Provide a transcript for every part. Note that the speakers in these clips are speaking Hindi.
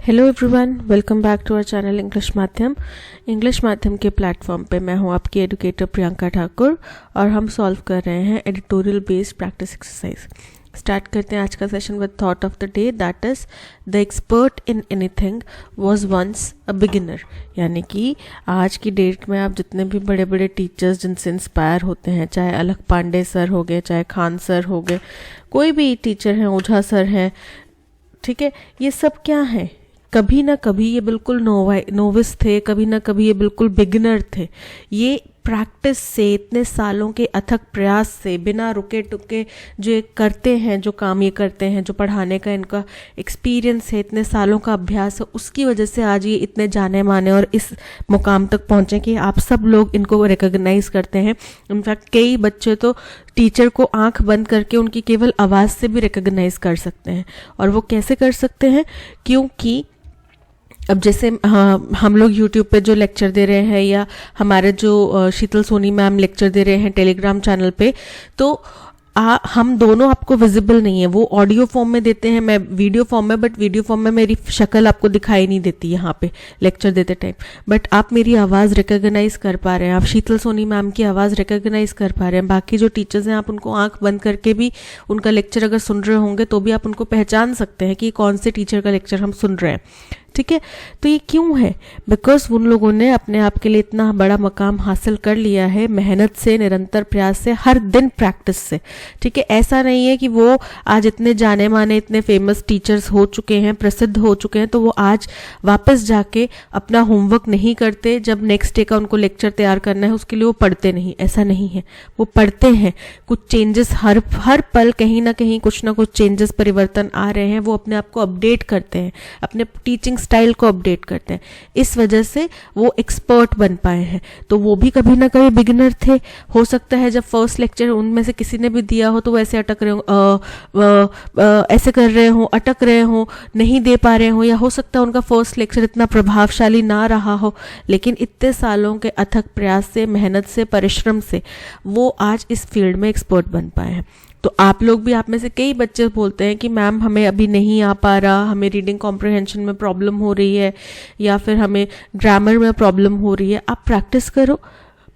Hello everyone, welcome back to our channel English माध्यम के प्लेटफॉर्म पे मैं हूं आपकी एडुकेटर प्रियंका ठाकुर और हम सॉल्व कर रहे हैं editorial based practice exercise. Start करते हैं आज का session with thought of the day, that is the expert in anything was once a beginner. यानी कि आज की डेट में आप जितने भी बड़े बड़े टीचर्स जिनसे इंस्पायर होते हैं, चाहे अलख पांडे सर हो गए, चाहे खान सर हो गए, कोई भी टीचर हैं, ओझा सर हैं, ठीक है, ये सब क्या है, कभी ना कभी ये बिल्कुल नोविस थे, कभी ना कभी ये बिल्कुल बिगिनर थे। ये प्रैक्टिस से, इतने सालों के अथक प्रयास से, बिना रुके टुके जो ये करते हैं, जो काम ये करते हैं, जो पढ़ाने का इनका एक्सपीरियंस है, इतने सालों का अभ्यास है, उसकी वजह से आज ये इतने जाने माने और इस मुकाम तक पहुँचे कि आप सब लोग इनको रिकॉग्नाइज करते हैं। इनफैक्ट कई बच्चे तो टीचर को आंख बंद करके उनकी केवल आवाज़ से भी रिकॉग्नाइज कर सकते हैं। और वो कैसे कर सकते हैं? क्योंकि अब जैसे हम लोग यूट्यूब पे जो लेक्चर दे रहे हैं या हमारे जो शीतल सोनी मैम लेक्चर दे रहे हैं टेलीग्राम चैनल पे, तो हम दोनों आपको विजिबल नहीं है। वो ऑडियो फॉर्म में देते हैं, मैं वीडियो फॉर्म में, बट वीडियो फॉर्म में मेरी शक्ल आपको दिखाई नहीं देती यहाँ पे लेक्चर देते टाइम, बट आप मेरी आवाज़ रिकॉग्नाइज कर पा रहे हैं, आप शीतल सोनी मैम की आवाज़ रिकॉग्नाइज कर पा रहे हैं। बाकी जो टीचर्स हैं, आप उनको आंख बंद करके भी उनका लेक्चर अगर सुन रहे होंगे तो भी आप उनको पहचान सकते हैं कि कौन से टीचर का लेक्चर हम सुन रहे हैं। ठीक है, तो ये क्यों है? बिकॉज उन लोगों ने अपने आप के लिए इतना बड़ा मकाम हासिल कर लिया है, मेहनत से, निरंतर प्रयास से, हर दिन प्रैक्टिस से। ठीक है, ऐसा नहीं है कि वो आज इतने जाने माने, इतने फेमस टीचर्स हो चुके हैं, प्रसिद्ध हो चुके हैं, तो वो आज वापस जाके अपना होमवर्क नहीं करते, जब नेक्स्ट डे का उनको लेक्चर तैयार करना है उसके लिए वो पढ़ते नहीं। ऐसा नहीं है, वो पढ़ते हैं। कुछ चेंजेस हर पल कहीं ना कहीं कुछ ना कुछ चेंजेस, परिवर्तन आ रहे हैं, वो अपने आप को अपडेट करते हैं, अपने टीचिंग स्टाइल को अपडेट करते हैं। इस वजह से वो एक्सपर्ट बन पाए हैं। तो वो भी कभी ना कभी बिगिनर थे। हो सकता है जब फर्स्ट लेक्चर उनमें से किसी ने भी दिया हो तो वो ऐसे अटक रहे हो, ऐसे कर रहे हो, अटक रहे हो, नहीं दे पा रहे हो, या हो सकता है उनका फर्स्ट लेक्चर इतना प्रभावशाली ना रहा हो, लेकिन इतने सालों के अथक प्रयास से, मेहनत से, परिश्रम से वो आज इस फील्ड में एक्सपर्ट बन पाए हैं। तो आप लोग भी, आप में से कई बच्चे बोलते हैं कि मैम हमें अभी नहीं आ पा रहा, हमें रीडिंग कॉम्प्रिहेंशन में प्रॉब्लम हो रही है या फिर हमें ग्रामर में प्रॉब्लम हो रही है। आप प्रैक्टिस करो,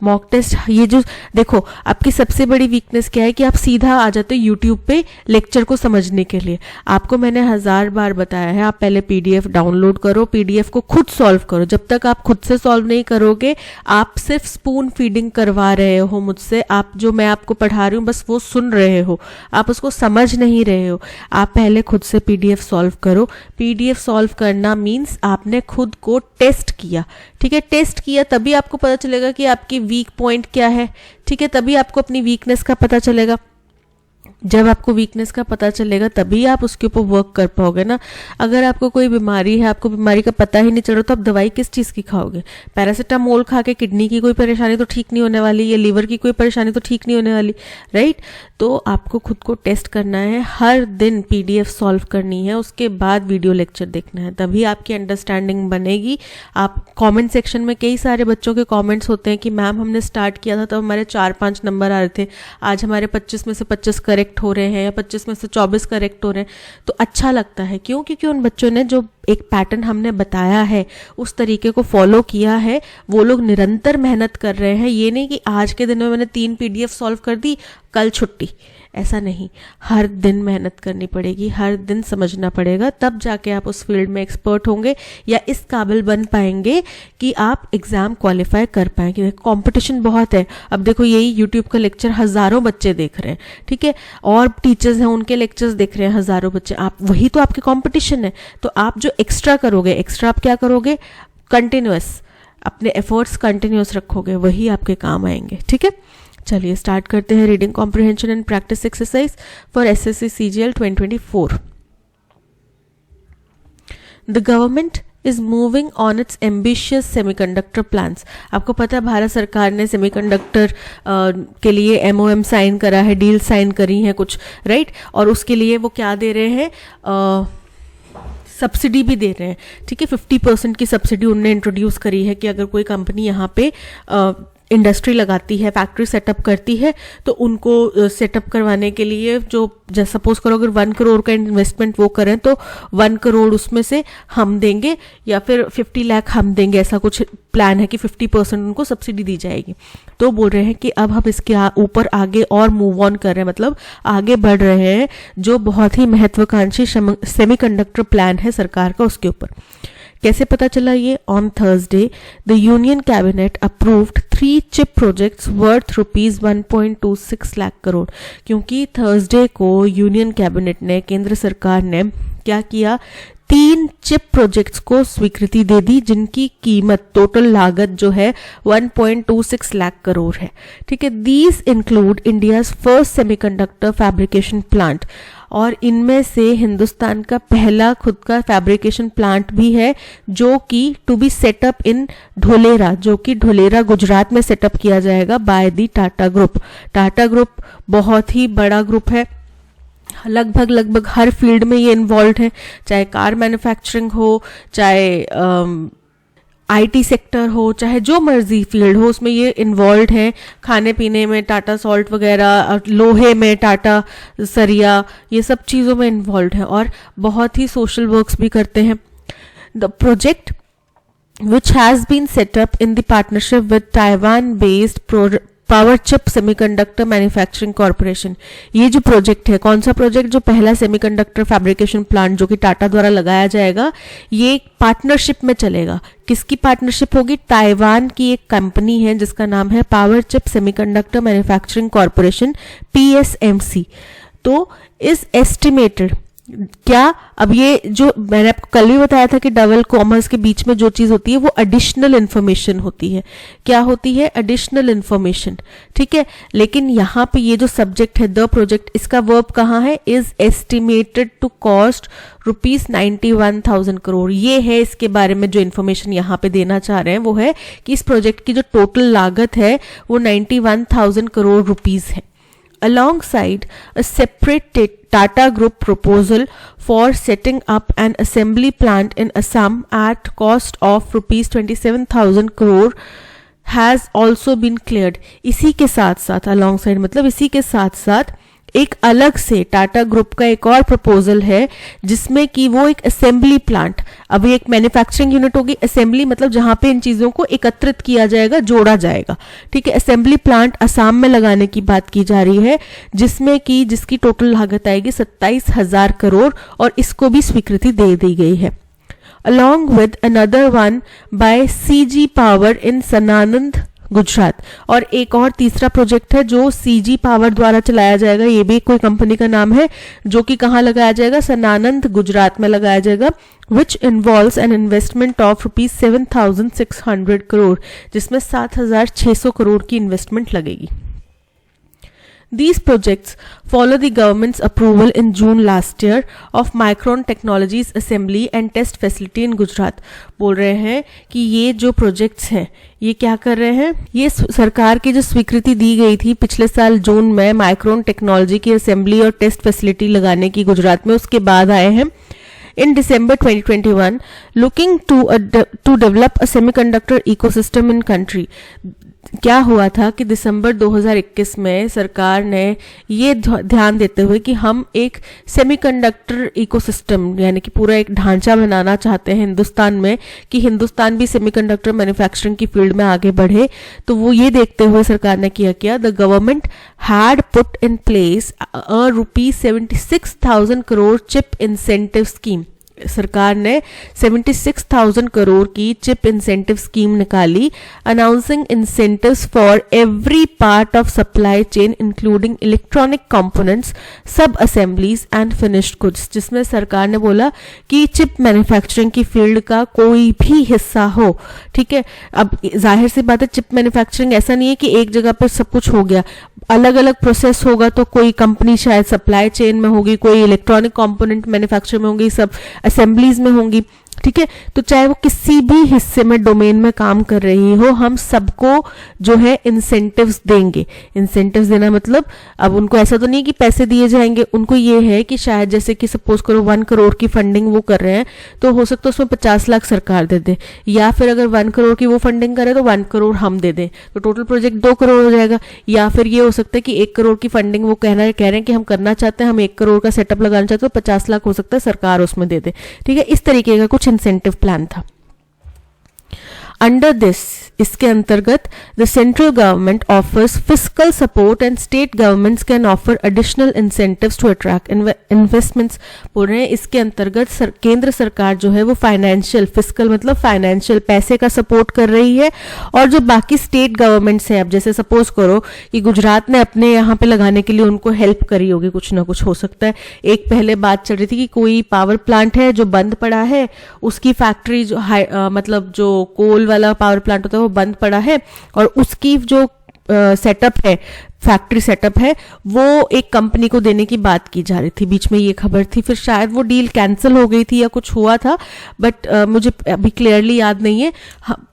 मॉक टेस्ट। ये जो देखो, आपकी सबसे बड़ी वीकनेस क्या है कि आप सीधा आ जाते हो यूट्यूब पे लेक्चर को समझने के लिए। आपको मैंने 1000 बार बताया है, आप पहले पीडीएफ डाउनलोड करो, पीडीएफ को खुद सॉल्व करो। जब तक आप खुद से सॉल्व नहीं करोगे, आप सिर्फ स्पून फीडिंग करवा रहे हो मुझसे। आप जो मैं आपको पढ़ा रही हूँ बस वो सुन रहे हो, आप उसको समझ नहीं रहे हो। आप पहले खुद से पीडीएफ सॉल्व करो। पीडीएफ सॉल्व करना मीन्स आपने खुद को टेस्ट किया। ठीक है, टेस्ट किया तभी आपको पता चलेगा कि आपकी वीक पॉइंट क्या है। ठीक है, तभी आपको अपनी वीकनेस का पता चलेगा। जब आपको वीकनेस का पता चलेगा तभी आप उसके ऊपर वर्क कर पाओगे ना। अगर आपको कोई बीमारी है, आपको बीमारी का पता ही नहीं चल रहा, तो आप दवाई किस चीज़ की खाओगे? पैरासीटामोल खा के किडनी की कोई परेशानी तो ठीक नहीं होने वाली, या लीवर की कोई परेशानी तो ठीक नहीं होने वाली, राइट? तो आपको खुद को टेस्ट करना है, हर दिन पीडीएफ सॉल्व करनी है, उसके बाद वीडियो लेक्चर देखना है, तभी आपकी अंडरस्टैंडिंग बनेगी। आप कमेंट सेक्शन में कई सारे बच्चों के कमेंट्स होते हैं कि मैम हमने स्टार्ट किया था तो हमारे 4-5 नंबर आ रहे थे, आज हमारे 25 में से 25 करेक्ट हो रहे हैं या 25 में से 24 करेक्ट हो रहे हैं। तो अच्छा लगता है, क्यों? क्योंकि उन बच्चों ने जो एक पैटर्न हमने बताया है उस तरीके को फॉलो किया है। वो लोग निरंतर मेहनत कर रहे हैं। ये नहीं कि आज के दिन में मैंने 3 पीडीएफ सॉल्व कर दी, कल छुट्टी, ऐसा नहीं। हर दिन मेहनत करनी पड़ेगी, हर दिन समझना पड़ेगा, तब जाके आप उस फील्ड में एक्सपर्ट होंगे या इस काबिल बन पाएंगे कि आप एग्जाम क्वालिफाई कर पाएंगे। कंपटीशन बहुत है। अब देखो, यही यूट्यूब का लेक्चर हजारों बच्चे देख रहे हैं, ठीक है, और टीचर्स हैं उनके लेक्चर्स देख रहे हैं हजारों बच्चे। आप, वही तो आपके कंपटीशन है। तो आप जो एक्स्ट्रा करोगे, एक्स्ट्रा आप क्या करोगे? कंटिन्यूअस, अपने एफर्ट्स कंटिन्यूअस रखोगे, वही आपके काम आएंगे। ठीक है, चलिए स्टार्ट करते हैं reading comprehension and practice exercise for SSC CGL 2024। The government is moving on it's ambitious semiconductor plans. आपको पता है भारत सरकार ने सेमीकंडक्टर के लिए एमओएम साइन करा है, डील साइन करी है कुछ, राइट? और उसके लिए वो क्या दे रहे हैं? सब्सिडी भी दे रहे हैं। ठीक है, 50% की सब्सिडी उनने इंट्रोड्यूस करी है कि अगर कोई कंपनी यहाँ पे इंडस्ट्री लगाती है, फैक्ट्री सेटअप करती है, तो उनको सेटअप करवाने के लिए जो सपोज करो अगर 1 करोड़ का इन्वेस्टमेंट वो करें तो 1 करोड़ उसमें से हम देंगे या फिर 50 लाख हम देंगे, ऐसा कुछ प्लान है कि 50% उनको सब्सिडी दी जाएगी। तो बोल रहे हैं कि अब हम इसके ऊपर आगे और मूव ऑन कर रहे हैं, मतलब आगे बढ़ रहे हैं, जो बहुत ही महत्वाकांक्षी सेमीकंडक्टर प्लान है सरकार का उसके ऊपर। कैसे पता चला ये? On Thursday the union cabinet approved 3 chip projects worth rupees 1.26 lakh crore. क्योंकि थर्सडे को यूनियन कैबिनेट ने, केंद्र सरकार ने क्या किया, 3 चिप प्रोजेक्ट्स को स्वीकृति दे दी जिनकी कीमत, टोटल लागत जो है 1.26 लाख करोड़ है। ठीक है, these include India's first semiconductor fabrication plant, और इनमें से हिंदुस्तान का पहला खुद का फैब्रिकेशन प्लांट भी है जो कि टू बी सेटअप इन ढोलेरा, जो कि ढोलेरा गुजरात में सेटअप किया जाएगा by the Tata group. Tata group बहुत ही बड़ा ग्रुप है, लगभग हर फील्ड में ये इन्वॉल्व है, चाहे कार मैन्युफैक्चरिंग हो, चाहे आईटी सेक्टर हो, चाहे जो मर्जी फील्ड हो उसमें ये इन्वॉल्व है। खाने पीने में टाटा सॉल्ट वगैरह, लोहे में टाटा सरिया, ये सब चीज़ों में इन्वॉल्व है और बहुत ही सोशल वर्क्स भी करते हैं। The project which has been set up in the partnership with Taiwan-based power chip semiconductor manufacturing corporation. ये जो प्रोजेक्ट है, कौन सा प्रोजेक्ट? जो पहला सेमीकंडक्टर फैब्रिकेशन प्लांट जो कि टाटा द्वारा लगाया जाएगा, ये पार्टनरशिप में चलेगा। किसकी पार्टनरशिप होगी? ताइवान की एक कंपनी है जिसका नाम है power chip semiconductor manufacturing corporation, PSMC। तो इस एस्टिमेटेड क्या, अब ये जो मैंने आपको कल भी बताया था कि डबल कॉमर्स के बीच में जो चीज होती है वो एडिशनल इंफॉर्मेशन होती है। क्या होती है? Additional information. ठीक है, लेकिन यहाँ पे ये जो सब्जेक्ट है द प्रोजेक्ट, इसका वर्ब कहाँ है? Is estimated to cost rupees 91,000 crore. ये है इसके बारे में जो इन्फॉर्मेशन यहाँ पे देना चाह रहे हैं, वो है कि इस प्रोजेक्ट की जो टोटल लागत है वो 91,000 करोड़ रुपीज है। Alongside a separate Tata Group proposal for setting up an assembly plant in Assam at cost of rupees 27,000 crore has also been cleared। इसी के साथ साथ, alongside मतलब इसी के साथ साथ एक अलग से टाटा ग्रुप का एक और प्रपोजल है जिसमें कि वो एक असेंबली प्लांट, अभी एक मैन्युफैक्चरिंग यूनिट होगी, असेंबली मतलब जहां पे इन चीजों को एकत्रित किया जाएगा, जोड़ा जाएगा। ठीक है, असेंबली प्लांट असम में लगाने की बात की जा रही है जिसमें कि जिसकी टोटल लागत आएगी 27,000 करोड़ और इसको भी स्वीकृति दे दी गई है। Along with another one by CG Power in Sananand Gujarat, और एक और तीसरा प्रोजेक्ट है जो सीजी पावर द्वारा चलाया जाएगा, ये भी कोई कंपनी का नाम है, जो कि कहाँ लगाया जाएगा? सनानंद गुजरात में लगाया जाएगा, which involves an investment of rupees 7,600 crore, जिसमें 7,600 करोड़ की इन्वेस्टमेंट लगेगी। These projects follow the government's approval in June last year of Micron Technologies Assembly and Test Facility in Gujarat। बोल रहे हैं कि ये जो प्रोजेक्ट्स हैं ये क्या कर रहे हैं? ये सरकार की जो स्वीकृति दी गई थी पिछले साल जून में माइक्रोन टेक्नोलॉजी की असेंबली और टेस्ट फैसिलिटी लगाने की गुजरात में, उसके बाद आए हैं। In December 2021, looking to develop a semiconductor ecosystem in country, क्या हुआ था कि दिसंबर 2021 में सरकार ने ये ध्यान देते हुए कि हम एक सेमीकंडक्टर इकोसिस्टम यानी कि पूरा एक ढांचा बनाना चाहते हैं हिंदुस्तान में, कि हिंदुस्तान भी सेमीकंडक्टर मैन्युफैक्चरिंग की फील्ड में आगे बढ़े, तो वो ये देखते हुए सरकार ने किया the government had put in place a rupees 76,000 crore chip incentive scheme. सरकार ने 76,000 करोड़ की चिप इंसेंटिव स्कीम निकाली, announcing incentives for every part of supply chain including electronic components, सब असेंबलीज एंड फिनिश्ड गुड्स, जिसमें सरकार ने बोला कि चिप मैन्युफैक्चरिंग की फील्ड का कोई भी हिस्सा हो। ठीक है, अब जाहिर सी बात है चिप मैन्युफैक्चरिंग ऐसा नहीं है कि एक जगह पर सब कुछ हो गया, अलग अलग प्रोसेस होगा, तो कोई कंपनी शायद सप्लाई चेन में होगी, कोई इलेक्ट्रॉनिक कंपोनेंट मैन्युफैक्चर में होगी, सब असेंबलीज में होंगी। ठीक है। तो चाहे वो किसी भी हिस्से में डोमेन में काम कर रही हो, हम सबको जो है इंसेंटिव्स देंगे। इंसेंटिव्स देना मतलब अब उनको ऐसा तो नहीं कि पैसे दिए जाएंगे, उनको ये है कि शायद जैसे कि सपोज करो 1 करोड़ की फंडिंग वो कर रहे हैं तो हो सकता है उसमें 50 लाख सरकार दे दे, या फिर अगर 1 करोड़ की वो फंडिंग करे तो 1 करोड़ हम दे दें, तो टोटल प्रोजेक्ट 2 करोड़ हो जाएगा। या फिर ये हो सकता है कि 1 करोड़ की फंडिंग वो कह रहे हैं कि हम करना चाहते हैं, हम 1 करोड़ का सेटअप लगाना चाहते हैं, तो 50 लाख हो सकता है सरकार उसमें दे दे। ठीक है, इस तरीके का कुछ इंसेंटिव प्लान था। अंडर दिस, इसके अंतर्गत the central government offers fiscal support and state governments can offer additional incentives to attract investments. बोल रहे हैं इसके अंतर्गत केंद्र सरकार जो है वो फाइनेंशियल, फिस्कल मतलब फाइनेंशियल, पैसे का सपोर्ट कर रही है, और जो बाकी स्टेट गवर्नमेंट्स हैं, अब जैसे सपोज करो कि गुजरात ने अपने यहाँ पे लगाने के लिए उनको हेल्प करी होगी, कुछ ना कुछ हो सकता है। एक पहले बात चल रही थी कि कोई पावर प्लांट है जो बंद पड़ा है, उसकी फैक्ट्री जो मतलब जो कोल वाला पावर प्लांट होता है वो बंद पड़ा है, और उसकी जो सेटअप है, फैक्ट्री सेटअप है, वो एक कंपनी को देने की बात की जा रही थी। बीच में ये खबर थी, फिर शायद वो डील कैंसिल हो गई थी या कुछ हुआ था, बट मुझे अभी क्लियरली याद नहीं है।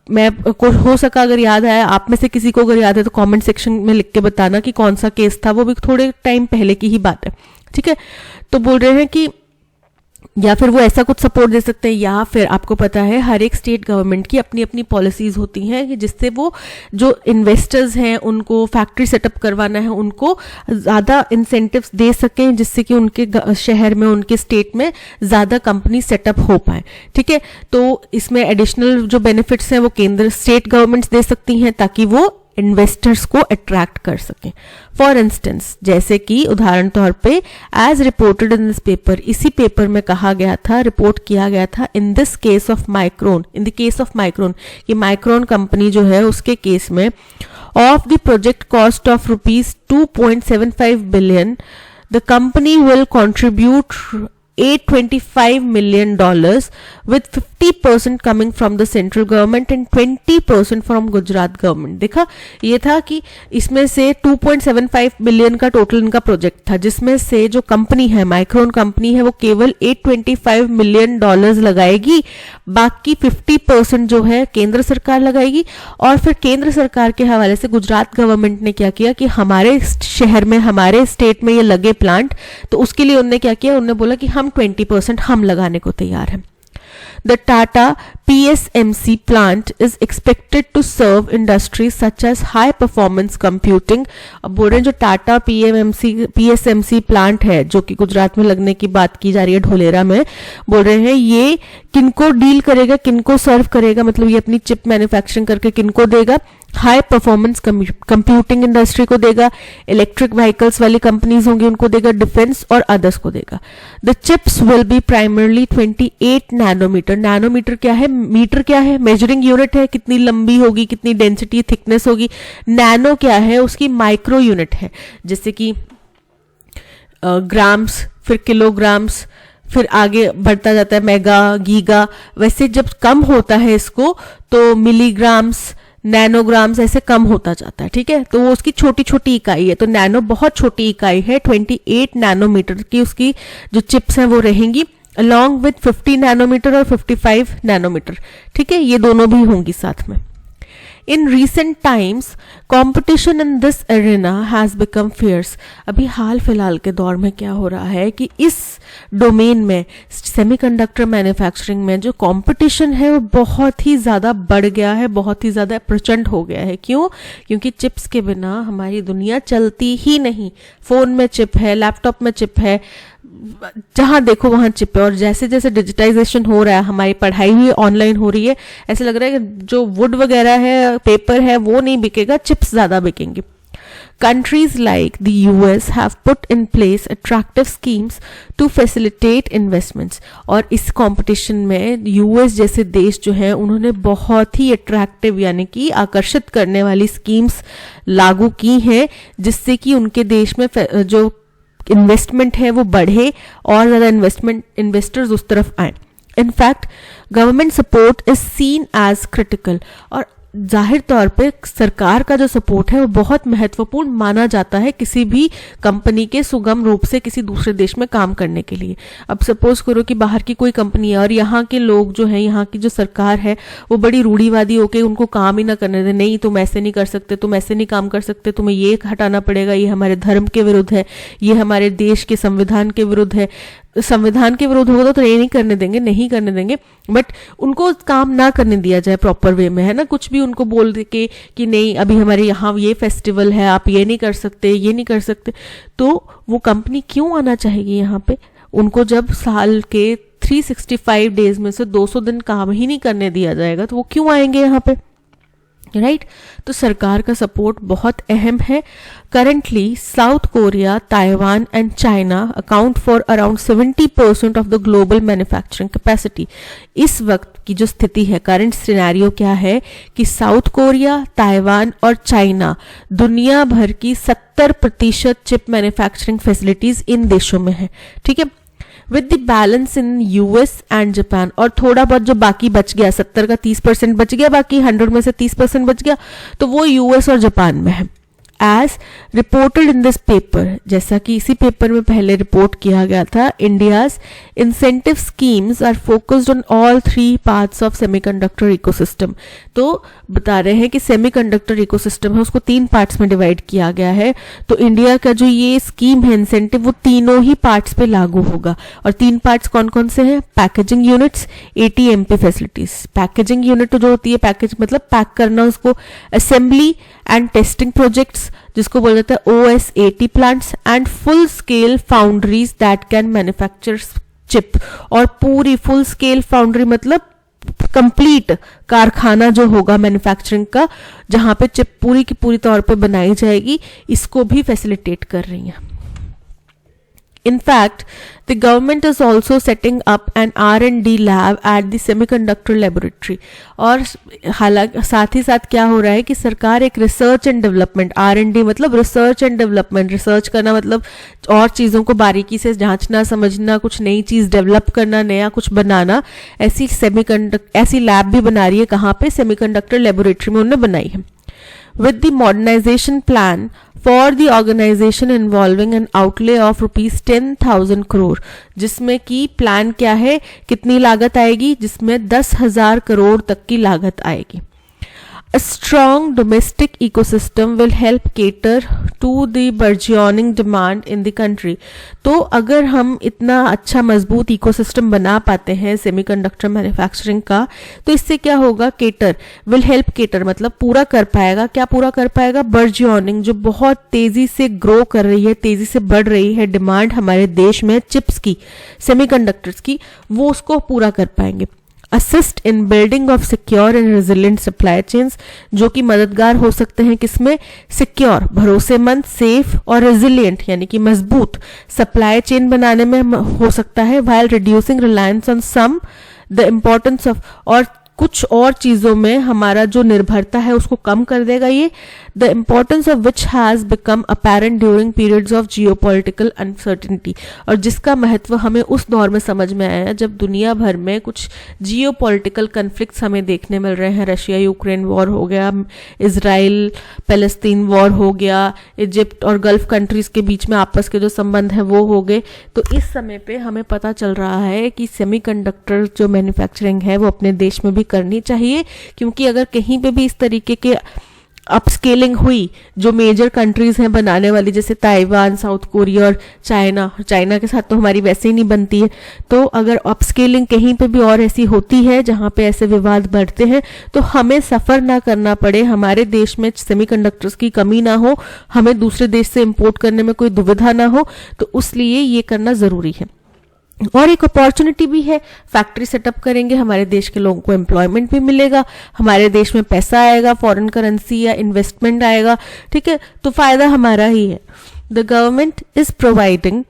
मैं को हो सका अगर याद आया, आप में से किसी को अगर याद है तो कमेंट सेक्शन में लिख के बताना कि कौन सा केस था, वो भी थोड़े टाइम पहले की ही बात है। ठीक है, तो बोल रहे हैं कि या फिर वो ऐसा कुछ सपोर्ट दे सकते हैं, या फिर आपको पता है हर एक स्टेट गवर्नमेंट की अपनी अपनी पॉलिसीज होती हैं कि जिससे वो जो इन्वेस्टर्स हैं उनको फैक्ट्री सेटअप करवाना है उनको ज़्यादा इंसेंटिव्स दे सकें, जिससे कि उनके शहर में, उनके स्टेट में ज़्यादा कंपनी सेटअप हो पाए। ठीक है, तो इसमें एडिशनल जो बेनिफिट्स हैं वो केंद्र स्टेट गवर्नमेंट्स दे सकती हैं ताकि वो इन्वेस्टर्स को अट्रैक्ट कर सकें। फॉर इंस्टेंस, जैसे कि उदाहरण तौर पे as reported in this paper, इसी पेपर में कहा गया था, रिपोर्ट किया गया था, in this case of Micron, in the case of Micron, कि माइक्रोन कंपनी जो है उसके केस में of the project cost of rupees 2.75 billion the company will contribute $825 million with 50% coming from the central government and 20% from Gujarat government. देखा, ये था कि इसमें से 2.75 बिलियन का टोटल इनका प्रोजेक्ट था, जिसमें से जो कंपनी है, माइक्रोन कंपनी है, वो केवल $825 मिलियन लगाएगी, बाकी 50% जो है केंद्र सरकार लगाएगी। और फिर केंद्र सरकार के हवाले से गुजरात गवर्नमेंट ने क्या किया कि हमारे शहर में, हमारे स्टेट में ये लगे प्लांट, तो उसके लिए उन्होंने क्या किया, उन्होंने बोला कि हम 20% हम लगाने को तैयार हैं। The Tata PSMC plant is expected to serve industries such as high performance computing। अब बोल रहे हैं जो टाटा PSMC प्लांट है जो कि गुजरात में लगने की बात की जा रही है, ढोलेरा में, बोल रहे हैं ये किनको डील करेगा, किनको सर्व करेगा, मतलब ये अपनी चिप मैन्युफैक्चरिंग करके किनको देगा, हाई परफॉर्मेंस कंप्यूटिंग इंडस्ट्री को देगा, इलेक्ट्रिक व्हीकल्स वाली कंपनीज होंगी उनको देगा, डिफेंस और अदर्स को देगा। The chips will be primarily 28 nanometer. Nanometer क्या है, मीटर क्या है, मेजरिंग यूनिट है, कितनी लंबी होगी, कितनी डेंसिटी, थिकनेस होगी। नैनो क्या है, उसकी माइक्रो यूनिट है, जैसे कि ग्राम्स, फिर किलोग्राम्स, फिर आगे बढ़ता जाता है मेगा, गीगा। वैसे जब कम होता है इसको तो मिलीग्राम्स, नैनोग्राम्स ऐसे कम होता जाता है। ठीक है, तो वो उसकी छोटी छोटी इकाई है, तो नैनो बहुत छोटी इकाई है। 28 नैनोमीटर की उसकी जो चिप्स हैं वो रहेंगी, अलॉन्ग विथ 50 नैनोमीटर और 55 नैनोमीटर। ठीक है, ये दोनों भी होंगी साथ में। In recent times, competition in this arena has become fierce। अभी हाल फिलहाल के दौर में क्या हो रहा है कि इस डोमेन में, सेमीकंडक्टर मैन्युफैक्चरिंग में जो कंपटीशन है वो बहुत ही ज़्यादा बढ़ गया है, बहुत ही ज़्यादा प्रचंड हो गया है। क्यों? क्योंकि चिप्स के बिना हमारी दुनिया चलती ही नहीं। फ़ोन में चिप है, लैपटॉप में चिप है, जहां देखो वहां चिप है। और जैसे जैसे डिजिटाइजेशन हो रहा है, हमारी पढ़ाई भी ऑनलाइन हो रही है, ऐसे लग रहा है कि जो वुड वगैरह है, पेपर है, वो नहीं बिकेगा, चिप्स ज्यादा बिकेंगे। Countries like the US have put in place attractive schemes to facilitate investments। और इस कंपटीशन में यूएस जैसे देश जो है उन्होंने बहुत ही अट्रैक्टिव यानी कि आकर्षित करने वाली स्कीम्स लागू की हैं, जिससे कि उनके देश में जो इन्वेस्टमेंट है वो बढ़े और ज़्यादा इन्वेस्टर्स उस तरफ आए। In fact government support is seen as critical. और जाहिर तौर पे सरकार का जो सपोर्ट है वो बहुत महत्वपूर्ण माना जाता है किसी भी कंपनी के सुगम रूप से किसी दूसरे देश में काम करने के लिए। अब सपोज करो कि बाहर की कोई कंपनी है और यहाँ के लोग जो हैं, यहाँ की जो सरकार है वो बड़ी रूढ़िवादी होके उनको काम ही ना करने दे, नहीं तुम ऐसे नहीं कर सकते, तुम ऐसे नहीं काम कर सकते, तुम्हें ये हटाना पड़ेगा, ये हमारे धर्म के विरुद्ध है, ये हमारे देश के संविधान के विरुद्ध है। संविधान के विरुद्ध होगा तो ये नहीं करने देंगे, बट उनको काम ना करने दिया जाए प्रॉपर वे में, है ना। कुछ भी उनको बोल दे के कि नहीं अभी हमारे यहाँ ये फेस्टिवल है, आप ये नहीं कर सकते, तो वो कंपनी क्यों आना चाहेगी यहाँ पे? उनको जब साल के 365 डेज में से 200 दिन काम ही नहीं करने दिया जाएगा तो वो क्यों आएंगे यहाँ पे, राइट। तो सरकार का सपोर्ट बहुत अहम है। Currently south Korea, Taiwan and China account for around 70% of the global manufacturing capacity. इस वक्त की जो स्थिति है, करंट सिनेरियो क्या है कि साउथ कोरिया, ताइवान और चाइना दुनिया भर की 70% चिप मैन्युफैक्चरिंग फैसिलिटीज इन देशों में है, ठीक है। With the balance in US and Japan, और थोड़ा बहुत जो बाकी बच गया, 70 का 30% बच गया, बाकी 100 में से 30% बच गया, तो वो यूएस और जापान में है। As reported in this paper, जैसा कि इसी पेपर में पहले रिपोर्ट किया गया था, India's incentive schemes are focused on all 3 parts of semiconductor ecosystem. तो बता रहे हैं कि सेमीकंडक्टर इकोसिस्टम है उसको 3 पार्ट्स में डिवाइड किया गया है। तो इंडिया का जो ये स्कीम है इंसेंटिव, वो तीनों ही पार्ट्स पे लागू होगा। और 3 पार्ट्स कौन कौन से हैं? Packaging units, ATMP facilities. Packaging unit जो होती है, पैकेज मतलब पैक करना उसको, असेंबली एंड टेस्टिंग प्रोजेक्ट्स जिसको बोला जाता है OSAT plants, and full scale foundries that can manufacture chip. और पूरी फुल स्केल फाउंड्री मतलब कंप्लीट कारखाना जो होगा मैन्युफैक्चरिंग का, जहां पे चिप पूरी की पूरी तौर पे बनाई जाएगी, इसको भी फैसिलिटेट कर रही है। In fact, the government is also setting up an R&D lab at the semiconductor laboratory। और हालांकि साथ ही साथ क्या हो रहा है कि सरकार एक रिसर्च एंड डेवलपमेंट, R&D मतलब रिसर्च एंड डेवलपमेंट, रिसर्च करना मतलब और चीज़ों को बारीकी से जांचना, समझना, कुछ नई चीज़ डेवलप करना, नया कुछ बनाना, ऐसी लैब भी बना रही है। कहाँ पे? सेमीकंडक्टर लेबोरेटरी में उन्होंने बनाई है। With the modernization plan for the organization involving an outlay of rupees 10,000 crore, जिसमें की प्लान क्या है, कितनी लागत आएगी, जिसमें 10,000 करोड़ तक की लागत आएगी। A strong domestic ecosystem will help cater to the burgeoning demand in the country। तो अगर हम इतना अच्छा मजबूत इकोसिस्टम बना पाते हैं सेमीकंडक्टर मैन्युफैक्चरिंग का, तो इससे क्या होगा? केटर विल हेल्प, केटर मतलब पूरा कर पाएगा। क्या पूरा कर पाएगा? बर्जियोनिंग, जो बहुत तेजी से ग्रो कर रही है, तेजी से बढ़ रही है डिमांड हमारे देश में चिप्स की, सेमीकंडक्टर्स की, वो उसको पूरा कर पाएंगे। Assist in building of secure and resilient supply chains, जो कि मददगार हो सकते हैं किसमें? सिक्योर, भरोसेमंद, सेफ और रेजिलिएंट यानी कि मजबूत सप्लाई चेन बनाने में हो सकता है। While reducing reliance on some the importance of, और कुछ और चीजों में हमारा जो निर्भरता है उसको कम कर देगा ये, the importance of which has become apparent during periods of geopolitical uncertainty, और जिसका महत्व हमें उस दौर में समझ में आया जब दुनिया भर में कुछ जियोपॉलिटिकल कन्फ्लिक्ट्स हमें देखने मिल रहे हैं। रशिया यूक्रेन वॉर हो गया, इजराइल पैलेस्तीन वॉर हो गया, इजिप्ट और गल्फ कंट्रीज के बीच में आपस के जो संबंध है वो हो गए। तो इस समय पे हमें पता चल रहा है कि सेमीकंडक्टर जो मैन्युफैक्चरिंग है वो अपने देश में भी करनी चाहिए, क्योंकि अगर कहीं पे भी इस तरीके के अपस्केलिंग हुई, जो मेजर कंट्रीज हैं बनाने वाली, जैसे ताइवान, साउथ कोरिया और चाइना के साथ तो हमारी वैसे ही नहीं बनती है, तो अगर अपस्केलिंग कहीं पे भी और ऐसी होती है जहां पे ऐसे विवाद बढ़ते हैं, तो हमें सफर ना करना पड़े, हमारे देश में सेमीकंडक्टर्स की कमी ना हो, हमें दूसरे देश से इंपोर्ट करने में कोई दुविधा ना हो, तो उसलिए ये करना जरूरी है। और एक अपॉर्चुनिटी भी है, फैक्ट्री सेटअप करेंगे, हमारे देश के लोगों को एम्प्लॉयमेंट भी मिलेगा, हमारे देश में पैसा आएगा, फॉरेन करेंसी या इन्वेस्टमेंट आएगा, ठीक है, तो फायदा हमारा ही है। The government is providing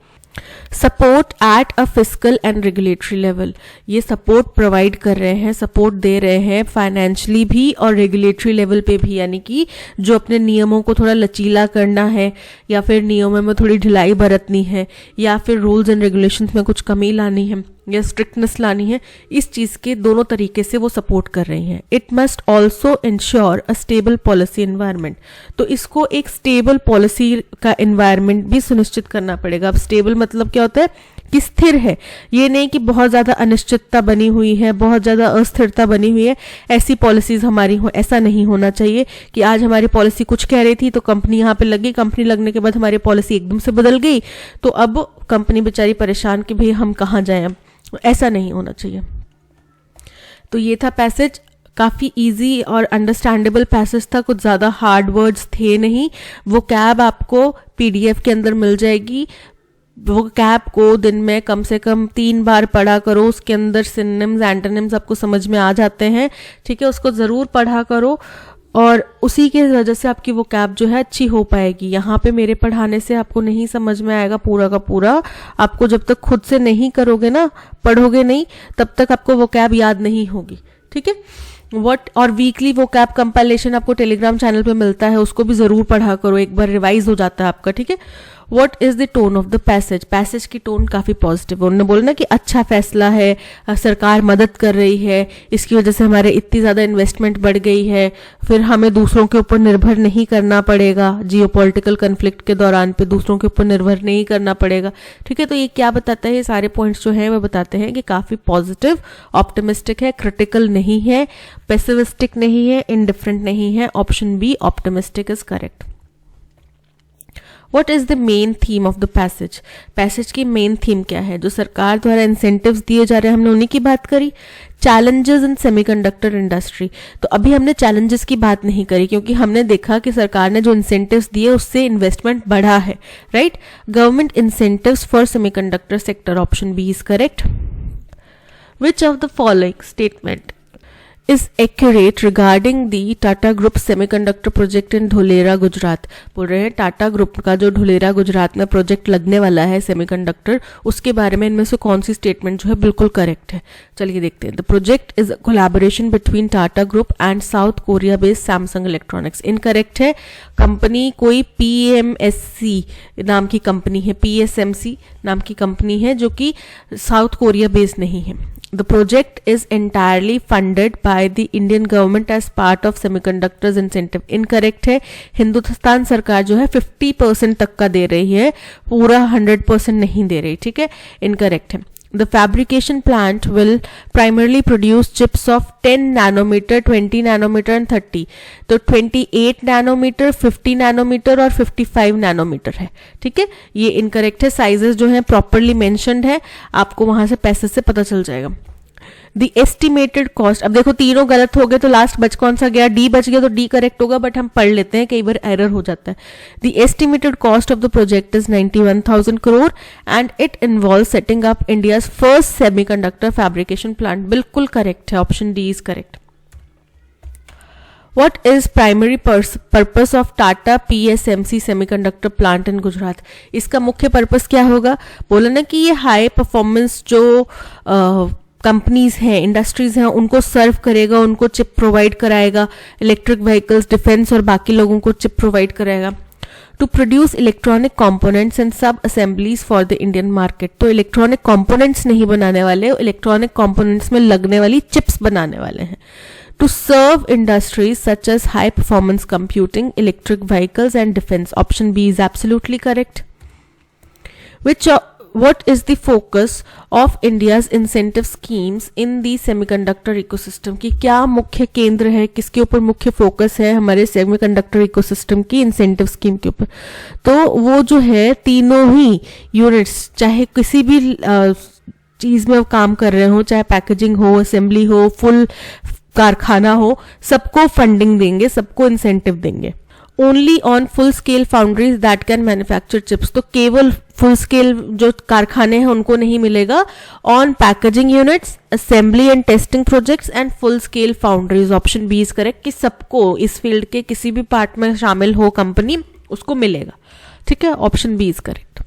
support at a fiscal and regulatory level. ये सपोर्ट प्रोवाइड कर रहे हैं, सपोर्ट दे रहे हैं फाइनेंशियली भी और रेगुलेटरी लेवल पे भी, यानी कि जो अपने नियमों को थोड़ा लचीला करना है या फिर नियमों में थोड़ी ढिलाई बरतनी है या फिर रूल्स एंड रेगुलेशंस में कुछ कमी लानी है, या स्ट्रिक्टनेस लानी है, इस चीज़ के दोनों तरीके से वो सपोर्ट कर रही हैं। It must also ensure a stable policy environment, तो इसको एक स्टेबल पॉलिसी का एनवायरनमेंट भी सुनिश्चित करना पड़ेगा। अब स्टेबल मतलब क्या होता है कि स्थिर है, ये नहीं कि बहुत ज़्यादा अनिश्चितता बनी हुई है, बहुत ज़्यादा अस्थिरता बनी हुई है, ऐसी पॉलिसीज़ हमारी हो, ऐसा नहीं होना चाहिए कि आज हमारी पॉलिसी कुछ कह रही थी तो कंपनी यहाँ पे लगी, कंपनी लगने के बाद हमारी पॉलिसी एकदम से बदल गई तो अब कंपनी बेचारी परेशान कि भाई हम कहाँ जाएं, अब ऐसा नहीं होना चाहिए। तो ये था पैसेज, काफ़ी इजी और अंडरस्टैंडेबल पैसेज था, कुछ ज़्यादा हार्ड वर्ड्स थे नहीं। वो कैब आपको पीडीएफ के अंदर मिल जाएगी, वो कैब को दिन में कम से कम 3 बार पढ़ा करो, उसके अंदर सिनोनिम्स एंटोनिम्स आपको समझ में आ जाते हैं, ठीक है, उसको ज़रूर पढ़ा करो और उसी के वजह से आपकी वो कैब जो है अच्छी हो पाएगी। यहाँ पे मेरे पढ़ाने से आपको नहीं समझ में आएगा पूरा का पूरा, आपको जब तक खुद से नहीं करोगे ना, पढ़ोगे नहीं, तब तक आपको वो कैब याद नहीं होगी, ठीक है। और वीकली वो कैब कंपाइलेशन आपको टेलीग्राम चैनल पे मिलता है, उसको भी ज़रूर पढ़ा करो, एक बार रिवाइज हो जाता है आपका, ठीक है। What is the tone of the passage, passage की टोन काफ़ी पॉजिटिव है। उन्होंने बोला ना कि अच्छा फैसला है, सरकार मदद कर रही है, इसकी वजह से हमारे इतनी ज़्यादा इन्वेस्टमेंट बढ़ गई है, फिर हमें दूसरों के ऊपर निर्भर नहीं करना पड़ेगा, जियोपॉलिटिकल कन्फ्लिक्ट के दौरान पे दूसरों के ऊपर निर्भर नहीं करना पड़ेगा, ठीक है। तो ये क्या बताता है, ये सारे पॉइंट्स जो हैं वो बताते हैं कि काफ़ी पॉजिटिव, ऑप्टिमिस्टिक है, क्रिटिकल नहीं है, पेसिमिस्टिक नहीं है, इंडिफरेंट नहीं है। Option be optimistic is correct. What is the main theme of the passage? Passage की मेन थीम क्या है? जो सरकार द्वारा इंसेंटिव्स दिए जा रहे हैं, हमने उन्हीं की बात करी। चैलेंजेस इन सेमीकंडक्टर इंडस्ट्री, तो अभी हमने चैलेंजेस की बात नहीं करी क्योंकि हमने देखा कि सरकार ने जो इंसेंटिव्स दिए उससे इन्वेस्टमेंट बढ़ा है, right. Government incentives for semiconductor sector, option B is correct. Which of the following statement is accurate regarding the Tata group semiconductor project in Dholera Gujarat? बोल रहे हैं टाटा ग्रुप का जो धोलेरा गुजरात में प्रोजेक्ट लगने वाला है सेमीकंडक्टर, उसके बारे में इनमें से कौन सी स्टेटमेंट जो है बिल्कुल करेक्ट है? चलिए देखते हैं। The project is a collaboration between Tata group and south Korea based Samsung electronics. Incorrect है, कंपनी कोई PMSC नाम की कंपनी है, PSMC नाम की कंपनी है जो कि साउथ कोरिया बेस्ड नहीं है। The project is entirely funded by the Indian government as part of semiconductors incentive. Incorrect है, हिंदुस्तान सरकार जो है 50% तक का दे रही है, पूरा 100% नहीं दे रही, ठीक है। Incorrect है। The fabrication plant will primarily produce chips of 10 nanometer, 20 nanometer and 30. तो 28 nanometer, 50 nanometer और 55 nanometer है, ठीक है। ये इनकरेक्ट है, साइजेस जो है प्रॉपरली मेंशन्ड है, आपको वहां से पैसे से पता चल जाएगा। द एस्टिमेटेड कॉस्ट, अब देखो तीनों गलत हो गए तो लास्ट बच कौन सा गया? डी बच गया, तो डी करेक्ट होगा, बट हम पढ़ लेते हैं, कई बार एरर हो जाता है। The estimated cost of the project is 91,000 crore and it involve setting up India's first semiconductor fabrication plant. बिल्कुल करेक्ट है, option D is correct. What is primary purpose of Tata PSMC semiconductor plant in Gujarat? इसका मुख्य पर्पस क्या होगा? बोला ना कि ये हाई परफॉर्मेंस जो कंपनीज हैं, इंडस्ट्रीज हैं, उनको सर्व करेगा, उनको चिप प्रोवाइड कराएगा, इलेक्ट्रिक व्हीकल्स, डिफेंस और बाकी लोगों को चिप प्रोवाइड कराएगा। To produce electronic components and sub assemblies for the Indian market, तो इलेक्ट्रॉनिक कंपोनेंट्स नहीं बनाने वाले, इलेक्ट्रॉनिक कंपोनेंट्स में लगने वाली चिप्स बनाने वाले हैं। To serve industries such as high performance computing, electric vehicles and defense. Option B is absolutely correct. What is the focus of India's incentive schemes in the semiconductor ecosystem? कि क्या मुख्य केंद्र है, किसके ऊपर मुख्य फोकस है हमारे सेमीकंडक्टर इकोसिस्टम की इंसेंटिव स्कीम के ऊपर? तो वो जो है तीनों ही यूनिट्स, चाहे किसी भी चीज में काम कर रहे हो, चाहे पैकेजिंग हो, असेंबली हो, फुल कारखाना हो, सबको फंडिंग देंगे, सबको इंसेंटिव देंगे। Only on full scale foundries that can manufacture chips, तो केवल फुल स्केल जो कारखाने हैं उनको नहीं मिलेगा। On packaging units, assembly and testing projects and full scale foundries. Option B is correct, कि सबको इस फील्ड के किसी भी पार्ट में शामिल हो कंपनी, उसको मिलेगा, ठीक है। Option B is correct.